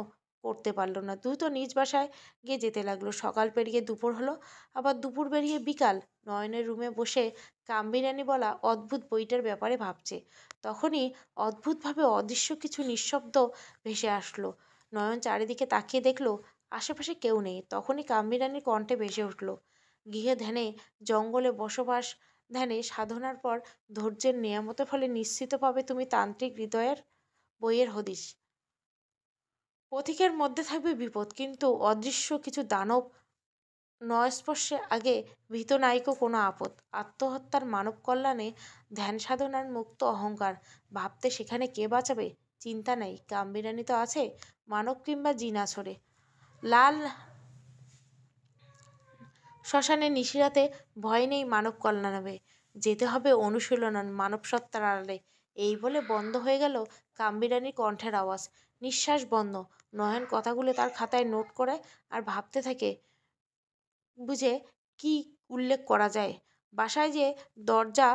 করতে পারল না। দ্রুত নিজ বাসায় গিয়ে যেতে লাগলো। সকাল পেরিয়ে দুপুর হলো, আবার দুপুর পেরিয়ে বিকাল। নয়নের রুমে বসে কামবিরানি বলা অদ্ভুত বইটার ব্যাপারে ভাবছে। তখনই অদ্ভুতভাবে অদৃশ্য কিছু নিঃশব্দ ভেসে আসলো। নয়ন চারিদিকে তাকিয়ে দেখলো আশেপাশে কেউ নেই। তখনই কামবিরানির কণ্ঠে ভেসে উঠল, গৃহে ধ্যানে জঙ্গলে বসবাস, ধ্যানে সাধনার পর ধৈর্যের নিয়ামতের ফলে নিশ্চিত পাবে তুমি তান্ত্রিক হৃদয়ের বইয়ের হদিশ। পথিকের মধ্যে থাকবে বিপদ, কিন্তু অদৃশ্য কিছু দানব নয়স্পর্শে আগে ভীত নাইকো কোনো আপদ। আত্মহত্যার মানব কল্যাণে ধ্যান সাধনার মুক্ত অহংকার ভাবতে সেখানে কে বাঁচাবে? চিন্তা নেই, কামবিরানি তো আছে, মানব কিংবা জিন আছড়ে। লাল শ্মশানে নিশিরাতে ভয় নেই মানব কল্যাণবে, যেতে হবে অনুশীলন মানব সত্তার আড়ালে। এই বলে বন্ধ হয়ে গেল কামবিরানির কণ্ঠের আওয়াজ। নিঃশ্বাস বন্ধ। নয়ন কথাগুলো তার খাতায় নোট করে আর ভাবতে থাকে বুঝে কি উল্লেখ করা যায়। বাসায় যে দরজা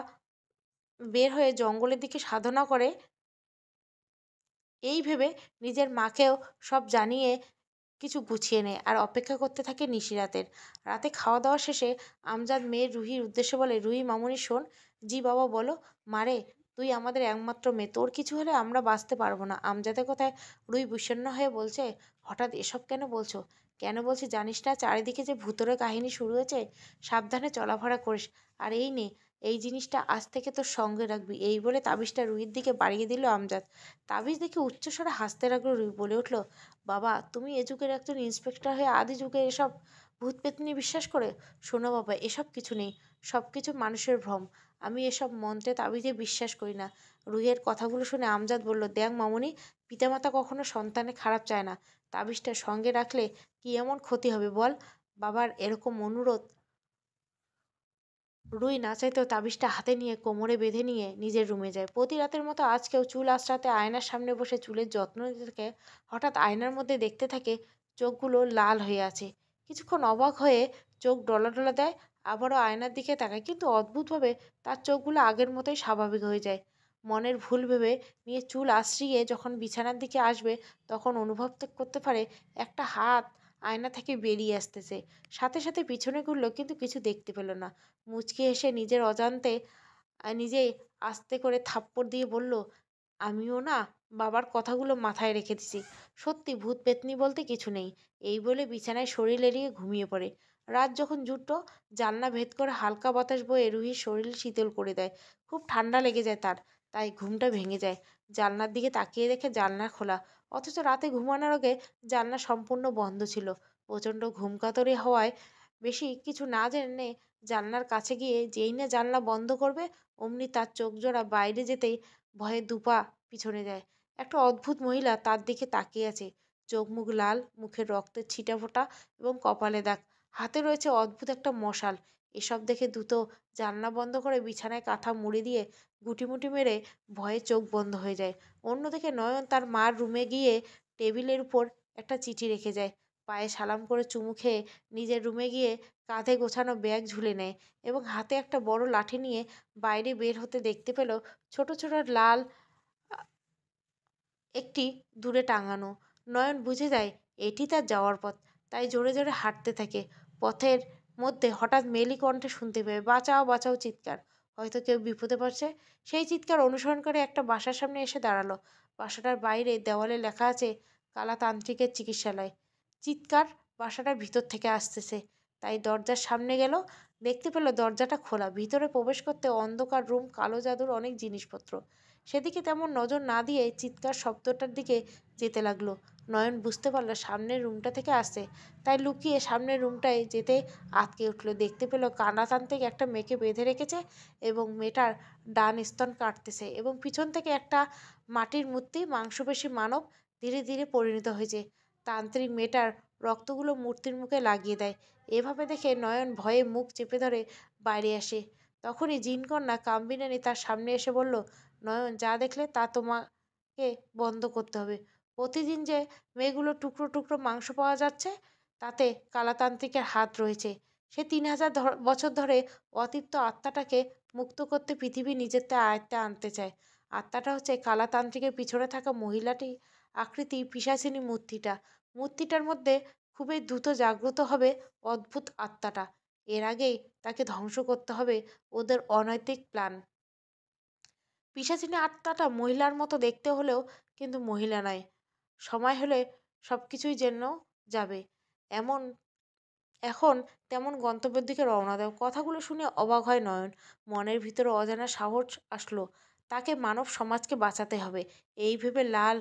বের হয়ে জঙ্গলের দিকে সাধনা করে এই ভেবে নিজের মাকেও সব জানিয়ে কিছু গুছিয়ে নেয় আর অপেক্ষা করতে থাকে নিশিরাতের। রাতে খাওয়া দাওয়া শেষে আমজাদ মেয়ে রুহির উদ্দেশ্যে বলে, রুহি মামুনি শোন। জি বাবা বলো। মারে, তুই আমাদের একমাত্র মেয়ে, তোর কিছু হলে আমরা বাঁচতে পারবো না। আমজাদের কথায় রুহি বিষণ্ণ হয়ে বলছে, হঠাৎ এসব কেন বলছো? কেন বলছি জানিস না? চারিদিকে যে ভূতের কাহিনী শুরু হয়েছে, সাবধানে চলাফেরা করিস। আর এই নে, এই জিনিসটা আজ থেকে তোর সঙ্গে রাখবি। এই বলে তাবিজটা রুহির দিকে বাড়িয়ে দিল আমজাদ। তাবিজ দেখে উচ্চস্বরে হাসতে লাগলো রুহি। বলে উঠল, বাবা তুমি এ যুগের একজন ইন্সপেক্টর হয়ে আদি যুগে এসব ভূত পেতনি বিশ্বাস করে? শোনো বাবা, এসব কিছু নেই, সব কিছু মানুষের ভ্রম। আমি এসব মন্ত্রে তাবিজে বিশ্বাস করি না। রুহির কথাগুলো শুনে আমজাদ বলল, দেখ মামুনি, পিতামাতা কখনো সন্তানের খারাপ চায় না। তাবিজটা সঙ্গে রাখলে কি এমন ক্ষতি হবে বল? বাবার এরকম অনুরোধ রুই না চাইতেও তাবিজটা হাতে নিয়ে কোমরে বেঁধে নিয়ে নিজের রুমে যায়। প্রতি রাতের মতো আজকেও চুল আঁচড়াতে আয়নার সামনে বসে চুলের যত্ন নিতে থাকে। হঠাৎ আয়নার মধ্যে দেখতে থাকে চোখগুলো লাল হয়ে আছে। কিছুক্ষণ অবাক হয়ে চোখ ডলা দেয়, আবারও আয়নার দিকে তাকায়, কিন্তু অদ্ভুতভাবে তার চোখগুলো আগের মতোই স্বাভাবিক হয়ে যায়। মনের ভুল ভেবে নিয়ে চুল আঁচড়িয়ে যখন বিছানার দিকে আসবে, তখন অনুভব করতে পারে একটা হাত আয়না থেকে বেরিয়ে আসতেছে। সাথে সাথে পিছনে ঘুরল, কিন্তু কিছু দেখতে পেল না। মুচকি হেসে নিজের অজান্তে নিজেই আস্তে করে থাপ্পড় দিয়ে বলল, আমিও না বাবার কথাগুলো মাথায় রেখে দিছি। সত্যি ভূত পেতনি বলতে কিছু নেই। এই বলে বিছানায় শরীর এড়িয়ে ঘুমিয়ে পড়ে। রাত যখন জুটল, জানলা ভেদ করে হালকা বাতাস বয়ে রুহির শরীর শীতল করে দেয়। খুব ঠান্ডা লেগে যায় তার, তাই ঘুমটা ভেঙে যায়। জানলার দিকে তাকিয়ে দেখে জানলা খোলা, অথচ রাতে ঘুমানোর আগে জানলা সম্পূর্ণ বন্ধ ছিল। প্রচণ্ড ঘুমকাতরে হওয়ায় বেশি কিছু না জেনে জানলার কাছে গিয়ে যেই না জানলা বন্ধ করবে, অমনি তার চোখ জোড়া বাইরে যেতেই ভয়ে দুপা পিছনে যায়। একটা অদ্ভুত মহিলা তার দিকে তাকিয়ে আছে। চোখ মুখ লাল, মুখের রক্তের ছিটাফোঁটা এবং কপালে দাগ। হাতে রয়েছে অদ্ভুত একটা মশাল। এসব দেখে দ্রুত জানলা বন্ধ করে বিছানায় কাঁথা মুড়ি দিয়ে গুটিমুটি মেরে ভয়ে চোখ বন্ধ হয়ে যায়। অন্যদিকে নয়ন তার মার রুমে গিয়ে টেবিলের উপর একটা চিঠি রেখে যায়। পায়ে সালাম করে চুমু খেয়ে নিজের রুমে গিয়ে কাঁধে গোছানো ব্যাগ ঝুলে নেয় এবং হাতে একটা বড় লাঠি নিয়ে বাইরে বের হতে দেখতে পেল ছোট ছোট লাল একটি দূরে টাঙানো। নয়ন বুঝে যায় এটি তার যাওয়ার পথ, তাই জোরে জোরে হাঁটতে থাকে। পথের মধ্যে হঠাৎ মেলি কণ্ঠে শুনতে পেয়ে বাঁচাও বাঁচাও চিৎকার। হয়তো কেউ বিপদে পড়ছে। সেই চিৎকার অনুসরণ করে একটা বাসার সামনে এসে দাঁড়ালো। বাসাটার বাইরে দেওয়ালে লেখা আছে কালাতান্ত্রিকের চিকিৎসালয়। চিৎকার বাসাটার ভিতর থেকে আসতেছে, তাই দরজার সামনে গেল। দেখতে পেল দরজাটা খোলা। ভিতরে প্রবেশ করতে অন্ধকার রুম, কালো জাদুর অনেক জিনিসপত্র। সেদিকে তেমন নজর না দিয়ে চিৎকার শব্দটার দিকে যেতে লাগলো। নয়ন বুঝতে পারলো সামনের রুমটা থেকে আসে, তাই লুকিয়ে সামনের রুমটায় যেতে আটকে উঠলো। দেখতে পেল কান্নাতান্ত্রিক একটা মেয়েকে বেঁধে রেখেছে এবং মেয়েটার ডান স্তন কাটতেছে এবং পিছন থেকে একটা মাটির মূর্তি, মাংসপেশী মানব ধীরে ধীরে পরিণত হয়েছে। তান্ত্রিক মেয়েটার রক্তগুলো মূর্তির মুখে লাগিয়ে দেয়। এভাবে দেখে নয়ন ভয়ে মুখ চেপে ধরে বাইরে আসে। তখনই জিনকন্যা কামবিনানি তার সামনে এসে বলল, নয়ন, যা দেখলে তা তোমাকে বন্ধ করতে হবে। প্রতিদিন যে মেয়েগুলো টুকরো টুকরো মাংস পাওয়া যাচ্ছে, তাতে কালাতান্ত্রিকের হাত রয়েছে। সে 3000 বছর ধরে অতৃপ্ত আত্মাটাকে মুক্ত করতে পৃথিবী নিজের আয়ত্তে আনতে চায়। আত্মাটা হচ্ছে কালাতান্ত্রিকের পিছনে থাকা মহিলাটি আকৃতি পিশাচিনী মূর্তিটা। মূর্তিটার মধ্যে খুবই দ্রুত জাগ্রত হবে অদ্ভুত আত্মাটা। এর আগেই তাকে ধ্বংস করতে হবে ওদের অনৈতিক প্ল্যান। পিশাচিনী আত্মাটা মহিলার মতো দেখতে হলেও কিন্তু মহিলা নয়। সময় হলে সব কিছুই যেন যাবে। এমন এখন তেমন গন্তব্যের দিকে রওনা দেও। কথাগুলো শুনে অবাক হয় নয়ন। মনের ভিতরে অজানা সাহস আসলো। তাকে মানব সমাজকে বাঁচাতে হবে। এই ভেবে লাল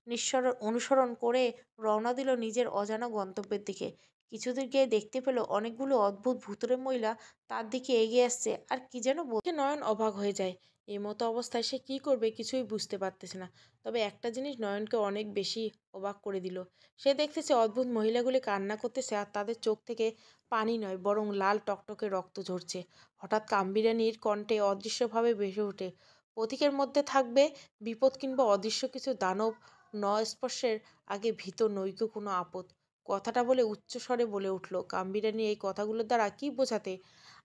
নিঃসরণ অনুসরণ করে রওনা দিল নিজের অজানা গন্তব্যের দিকে। কিছুদূর গিয়ে দেখতে পেল অনেকগুলো অদ্ভুত ভুতুড়ে মহিলা তার দিকে এগিয়ে আসছে আর কি যেন বলছে। নয়ন অবাক হয়ে যায়। এই মতো অবস্থায় সে কী করবে কিছুই বুঝতে পারতেছে না। তবে একটা জিনিস নয়নকে অনেক বেশি অবাক করে দিল। সে দেখতেছে অদ্ভুত মহিলাগুলি কান্না করতেছে আর তাদের চোখ থেকে পানি নয় বরং লাল টকটকে রক্ত ঝরছে। হঠাৎ কামবিরানির কণ্ঠে অদৃশ্যভাবে ভেসে ওঠে, পথিকের মধ্যে থাকবে বিপদ কিংবা অদৃশ্য কিছু দানব ন স্পর্শের আগে ভীত নইকো কোনো আপদ। কথাটা বলে উচ্চস্বরে বলে উঠল। কাম্বিরানি এই কথাগুলোর দ্বারা কি বোঝাতে?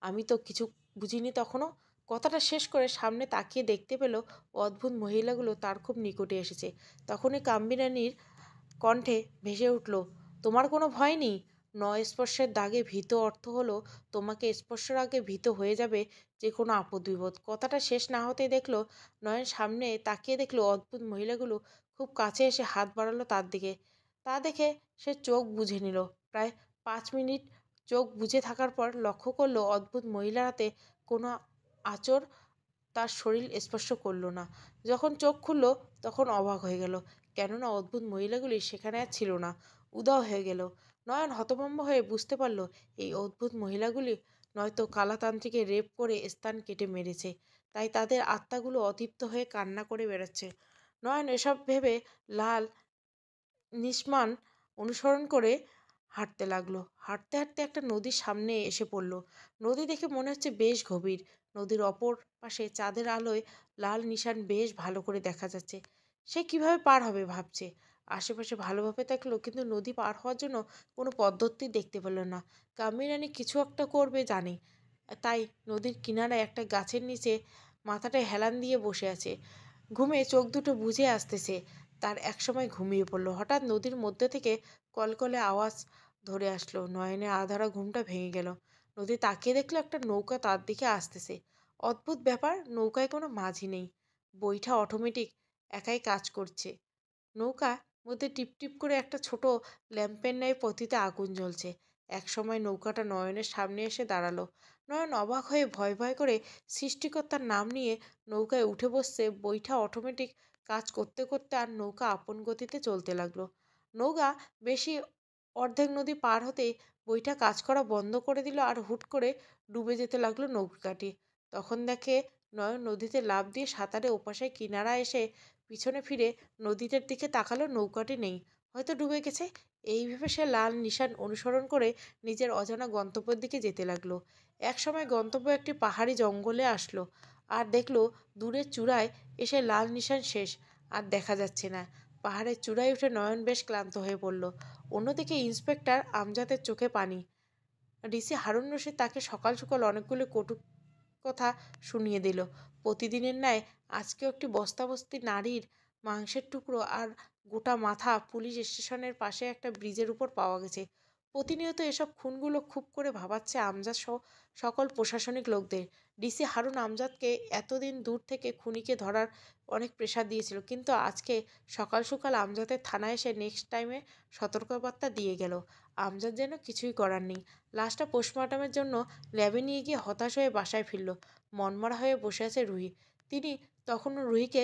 আমি তো কিছু বুঝিনি তখনও। কথাটা শেষ করে সামনে তাকিয়ে দেখতে পেল অদ্ভুত মহিলাগুলো তার খুব নিকটে এসেছে। তখনই কাম্বিরানির কণ্ঠে ভেসে উঠল, তোমার কোনো ভয় নেই? ন স্পর্শের দাগে ভীত অর্থ হলো তোমাকে স্পর্শের আগে ভীত হয়ে যাবে যে কোনো আপদ বিপদ। কথাটা শেষ না হতেই দেখলো নয়ন সামনে তাকিয়ে দেখলো অদ্ভুত মহিলাগুলো খুব কাছে এসে হাত বাড়ালো তার দিকে। তা দেখে সে চোখ বুজে নিল। প্রায় 5 মিনিট চোখ বুজে থাকার পর লক্ষ্য করলো অদ্ভুত মহিলার হাতে কোনো আঁচড় তার শরীর স্পর্শ করলো না। যখন চোখ খুলল তখন অবাক হয়ে গেল, কেননা অদ্ভুত মহিলাগুলি সেখানে আর ছিল না, উধাও হয়ে গেল। নয়ন হতভম্ব হয়ে বুঝতে পারল এই অদ্ভুত মহিলাগুলি নয়তো কালাতান্ত্রিকে রেপ করে স্থান কেটে মেরেছে, তাই তাদের আত্মাগুলো অতৃপ্ত হয়ে কান্না করে বেড়াচ্ছে। নয়ন এসব ভেবে লাল নিষ্মান অনুসরণ করে হাঁটতে লাগলো। হাঁটতে হাঁটতে একটা নদীর সামনে এসে পড়ল। নদী দেখে মনে হচ্ছে বেশ গভীর। নদীর অপর পাশে চাঁদের আলোয় লাল নিশান বেশ ভালো করে দেখা যাচ্ছে। সে কিভাবে পার হবে ভাবছে। আশেপাশে ভালোভাবে দেখলো কিন্তু নদী পার হওয়ার জন্য কোনো পদ্ধতি দেখতে পেল না। কামিরানি কিছু একটা করবে জানে, তাই নদীর কিনারায় একটা গাছের নিচে মাথাটা হেলান দিয়ে বসে আছে। ঘুমে চোখ দুটো বুজে আসতেছে। তার একসময় ঘুমিয়ে পড়ল। হঠাৎ নদীর মধ্যে থেকে কলকলে আওয়াজ ধরে আসলো। নয়নের আধারা ঘুমটা ভেঙে গেল। নদী তাকিয়ে দেখলো একটা নৌকা তার দিকে আসতেছে। অদ্ভুত ব্যাপার, নৌকায় কোনো মাঝি নেই। বইটা অটোমেটিক একাই কাজ করছে। নৌকা মধ্যে টিপটিপ করে একটা ছোট ল্যাম্পের ন্যায় পতিতে আগুন জ্বলছে। একসময় নৌকাটা নয়নের সামনে এসে দাঁড়ালো। নয়ন অবাক হয়ে ভয় ভয় করে সৃষ্টিকর্তার নাম নিয়ে নৌকায় উঠে বসছে। বইটা অটোমেটিক কাজ করতে করতে আর নৌকা আপন গতিতে চলতে লাগলো। নৌকা বেশি অর্ধেক নদী পার হতেই বইটা কাজ করা বন্ধ করে দিল আর হুট করে ডুবে যেতে লাগলো নৌকাটি। তখন দেখে নয়ন নদীতে লাফ দিয়ে সাঁতারে ওপাশে কিনারা এসে পিছনে ফিরে নদীটার দিকে তাকালো, নৌকাটি নেই, হয়তো ডুবে গেছে। এই ভেবে সে লাল নিশান অনুসরণ করে নিজের অজানা গন্তব্যের দিকে যেতে লাগলো। একসময় গন্তব্য একটি পাহাড়ি জঙ্গলে আসলো আর দেখলো দূরের চূড়ায় এসে লাল নিশান শেষ, আর দেখা যাচ্ছে না। পাহাড়ের চূড়ায় উঠে নয়ন বেশ ক্লান্ত হয়ে পড়ল। অন্যদিকে ইন্সপেক্টর আমজাদের চোখে পানি। ডিসি হারুন রশিদ তাকে সকাল সকাল অনেকগুলো কটু কথা শুনিয়ে দিল। প্রতিদিনের ন্যায় আজকেও একটি বস্তাবস্তি নারীর মাংসের টুকরো আর গোটা মাথা পুলিশ স্টেশনের পাশে একটা ব্রিজের উপর পাওয়া গেছে। প্রতিনিয়ত এসব খুনগুলো খুব করে ভাবাচ্ছে আমজাদ সহ সকল প্রশাসনিক লোকদের। ডিসি হারুন আমজাদকে এতদিন দূর থেকে খুনিকে ধরার অনেক প্রেশার দিয়েছিল, কিন্তু আজকে সকাল সকাল আমজাদের থানায় এসে নেক্সট টাইমে সতর্কবার্তা দিয়ে গেল। আমজাদ যেন কিছুই করার নেই। লাশটা পোস্টমর্টমের জন্য ল্যাবে নিয়ে গিয়ে হতাশ হয়ে বাসায় ফিরল। মনমরা হয়ে বসে আছে রুহি। তিনি তখনও রুহিকে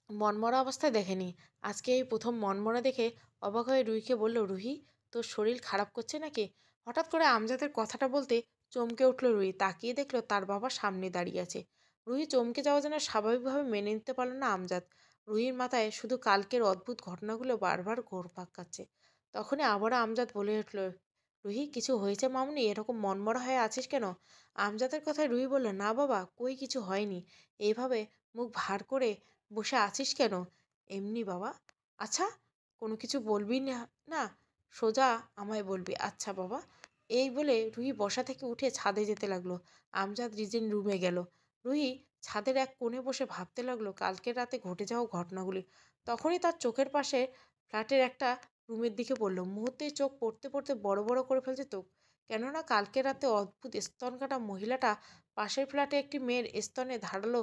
মনমরা অবস্থায় দেখেনি। আজকে এই প্রথম মনমরা দেখে অবাক হয়ে রুহিকে বলল, রুহি, তোর শরীর খারাপ করছে নাকি? হঠাৎ করে আমজাদের কথাটা বলতে চমকে উঠল রুহি। তাকিয়ে দেখলো তার বাবা সামনে দাঁড়িয়ে আছে। রুহি চমকে যাওয়া যেন স্বাভাবিকভাবে মেনে নিতে পারল না আমজাদ। রুহির মাথায় শুধু কালকের অদ্ভুত ঘটনাগুলো বারবার ঘুরপাক খাচ্ছে। তখনই আবারও আমজাদ বলে উঠল, রুহি, কিছু হয়েছে মামুনি? এরকম মনমরা হয়ে আছিস কেন? আমজাদের কথায় রুহি বলল, না বাবা, কই কিছু হয়নি। এইভাবে মুখ ভার করে বসে আছিস কেন? এমনি বাবা। আচ্ছা, কোনো কিছু বলবি না? না, সোজা আমায় বলবি। আচ্ছা বাবা। এই বলে রুহি বসা থেকে উঠে ছাদে যেতে লাগলো। আমজাদ রিজেন রুমে গেল। রুহি ছাদের এক কোণে বসে ভাবতে লাগলো কালকের রাতে ঘটে যাওয়া ঘটনাগুলি। তখনই তার চোখের পাশে ফ্ল্যাটের একটা রুমের দিকে পড়লো। মুহূর্তেই চোখ পড়তে পড়তে বড় বড় করে ফেলছে চোখ। কেননা কালকে রাতে অদ্ভুত স্তন কাটা মহিলাটা পাশের ফ্ল্যাটে একটি মেয়ের স্তনে ধারালো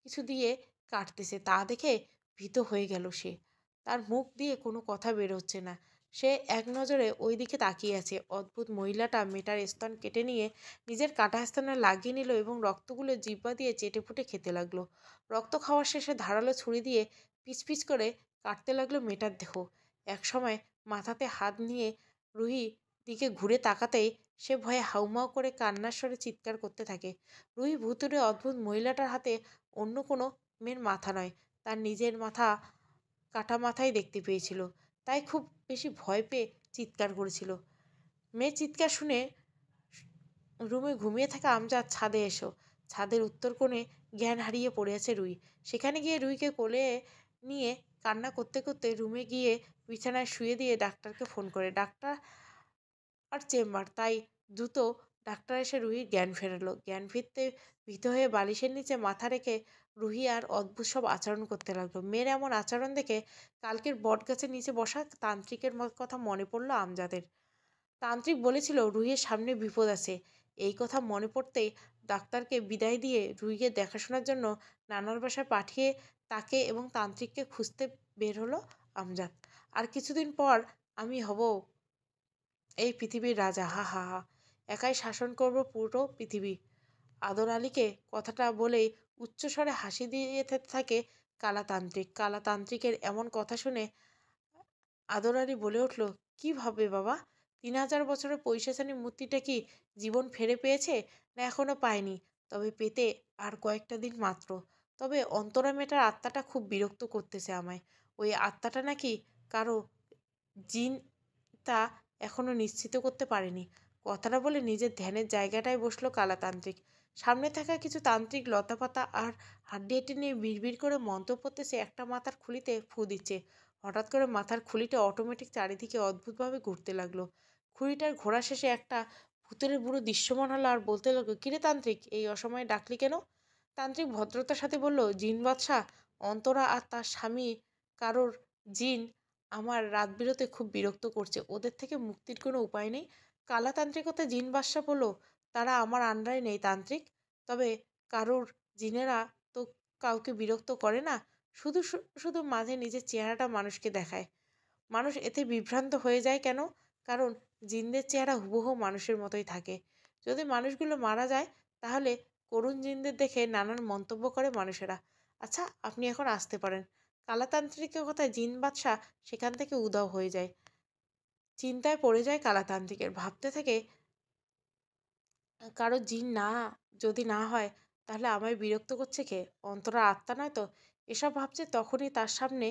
কিছু দিয়ে কাটতেছে। তা দেখে ভীত হয়ে গেল সে। তার মুখ দিয়ে কোনো কথা বের হচ্ছে না। সে এক নজরে ওই দিকে তাকিয়ে আছে। অদ্ভুত মহিলাটা মেয়েটার স্তন কেটে নিয়ে নিজের কাটা স্তনে লাগিয়ে নিল এবং রক্তগুলো জিহ্বা দিয়ে চেটেপুটে খেতে লাগলো। রক্ত খাওয়া শেষে ধারালো ছুরি দিয়ে পিচ পিচ করে কাটতে লাগলো মেয়েটার দেহ। একসময় মাথাতে হাত নিয়ে রুহি দিকে ঘুরে তাকাতেই সে ভয়ে হাউমাউ করে কান্নার স্বরে চিৎকার করতে থাকে। রুহি ভুতুড়ে অদ্ভুত মহিলাটার হাতে অন্য কোনো মেয়ের মাথা নয়, তার নিজের মাথা, কাটা মাথাই দেখতে পেয়েছিল। তাই খুব বেশি ভয় পেয়ে চিৎকার করেছিল। মেয়ের চিৎকার শুনে রুমে ঘুমিয়ে থাকা আমজাদ ছাদে এসো। ছাদের উত্তর কোণে জ্ঞান হারিয়ে পড়ে আছে রুহি। সেখানে গিয়ে রুহিকে কোলে নিয়ে কান্না করতে করতে রুমে গিয়ে বিছানায় শুয়ে দিয়ে ডাক্তারকে ফোন করে। ডাক্তার আর চেম্বার, তাই দ্রুত ডাক্তার এসে রুহির জ্ঞান ফেরালো। জ্ঞান ফিরতে ভীত হয়ে বালিশের নিচে মাথা রেখে রুহি আর অদ্ভুত সব আচরণ করতে লাগলো। মেয়ের এমন আচরণ দেখে কালকের বটগাছের নিচে বসা তান্ত্রিকের কথা মনে পড়লো আমজাদের। তান্ত্রিক বলেছিল রুহির সামনে বিপদ আছে। এই কথা মনে পড়তেই ডাক্তারকে বিদায় দিয়ে রুহিকে দেখাশোনার জন্য নানার বাসায় পাঠিয়ে তাকে এবং তান্ত্রিককে খুঁজতে বের হলো আমজাদ। আর কিছুদিন পর আমি হব এই পৃথিবীর রাজা, হা হা হা, একাই শাসন করব পুরো পৃথিবী। আদর আলীকে কথাটা বলেই উচ্চস্বরে হাসি দিয়ে থাকে কালাতান্ত্রিক। কালাতান্ত্রিকের এমন কথা শুনে আদর আলী বলে উঠল, কি ভাবে বাবা? 3000 বছরের পৈশাচারী মূর্তিটা কি জীবন ফিরে পেয়েছে, না এখনো পায়নি? তবে পেতে আর কয়েকটা দিন মাত্র। তবে অন্তরা মেয়েটার আত্মাটা খুব বিরক্ত করতেছে আমায়। ওই আত্মাটা নাকি কারো জিন, তা এখনো নিশ্চিত করতে পারেনি। কথাটা বলে নিজের ধ্যানের জায়গাটায় বসলো কালাতান্ত্রিক। সামনে থাকা কিছু তান্ত্রিক লতাপাতা আর হাড্ডিহাটি নিয়ে বিড়বিড় করে মন্ত্র পড়তেছে, একটা মাথার খুলিতে ফু দিচ্ছে। হঠাৎ করে মাথার খুলিটা অটোমেটিক চারিদিকে অদ্ভুতভাবে ঘুরতে লাগলো। খুলিটার ঘোরা শেষে একটা ভূতের বুড়ো দৃশ্যমান হলো আর বলতে লাগলো, কিরে তান্ত্রিক, এই অসময়ে ডাকলি কেন? তান্ত্রিক ভদ্রতার সাথে বলল, জিন বাদশাহ, অন্তরা আর তার স্বামী কারোর জিন আমার রাত বিরতে খুব বিরক্ত করছে। ওদের থেকে মুক্তির কোনো উপায় নেই। কালাতান্ত্রিকতা জিন বাদশাহ বলল, তারা আমার আন্ডারে নেই তান্ত্রিক। তবে কারোর জিনেরা তো কাউকে বিরক্ত করে না, শুধু শুধু মাঝে নিজের চেহারাটা মানুষকে দেখায়। মানুষ এতে বিভ্রান্ত হয়ে যায় কেন? কারণ জিনদের চেহারা হুবহু মানুষের মতোই থাকে। যদি মানুষগুলো মারা যায় তাহলে করুণ জিনদের দেখে নানান মন্তব্য করে মানুষেরা। আচ্ছা, আপনি এখন আসতে পারেন। কালাতান্ত্রিকের কথায় জিন বাদশাহ সেখান থেকে উধাও হয়ে যায়। চিন্তায় পড়ে যায় কালাতান্ত্রিকের। ভাবতে থাকে, কারো জিন না যদি না হয় তাহলে আমায় বিরক্ত করছে কে? অন্তরা আত্মা নয় তো? এসব ভাবছে তখনই তার সামনে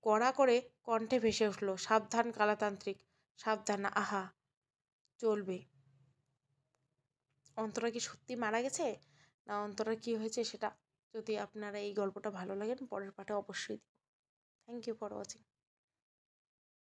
কড়া করে কণ্ঠে ভেসে উঠল, সাবধান কালাতান্ত্রিক, সাবধান। আহা, চলবে। অন্তরা কি সত্যি মারা গেছে, না অন্তরার কি হয়েছে সেটা যদি আপনারা এই গল্পটা ভালো লাগেন পরের পাঠে অবশ্যই। Thank you for watching.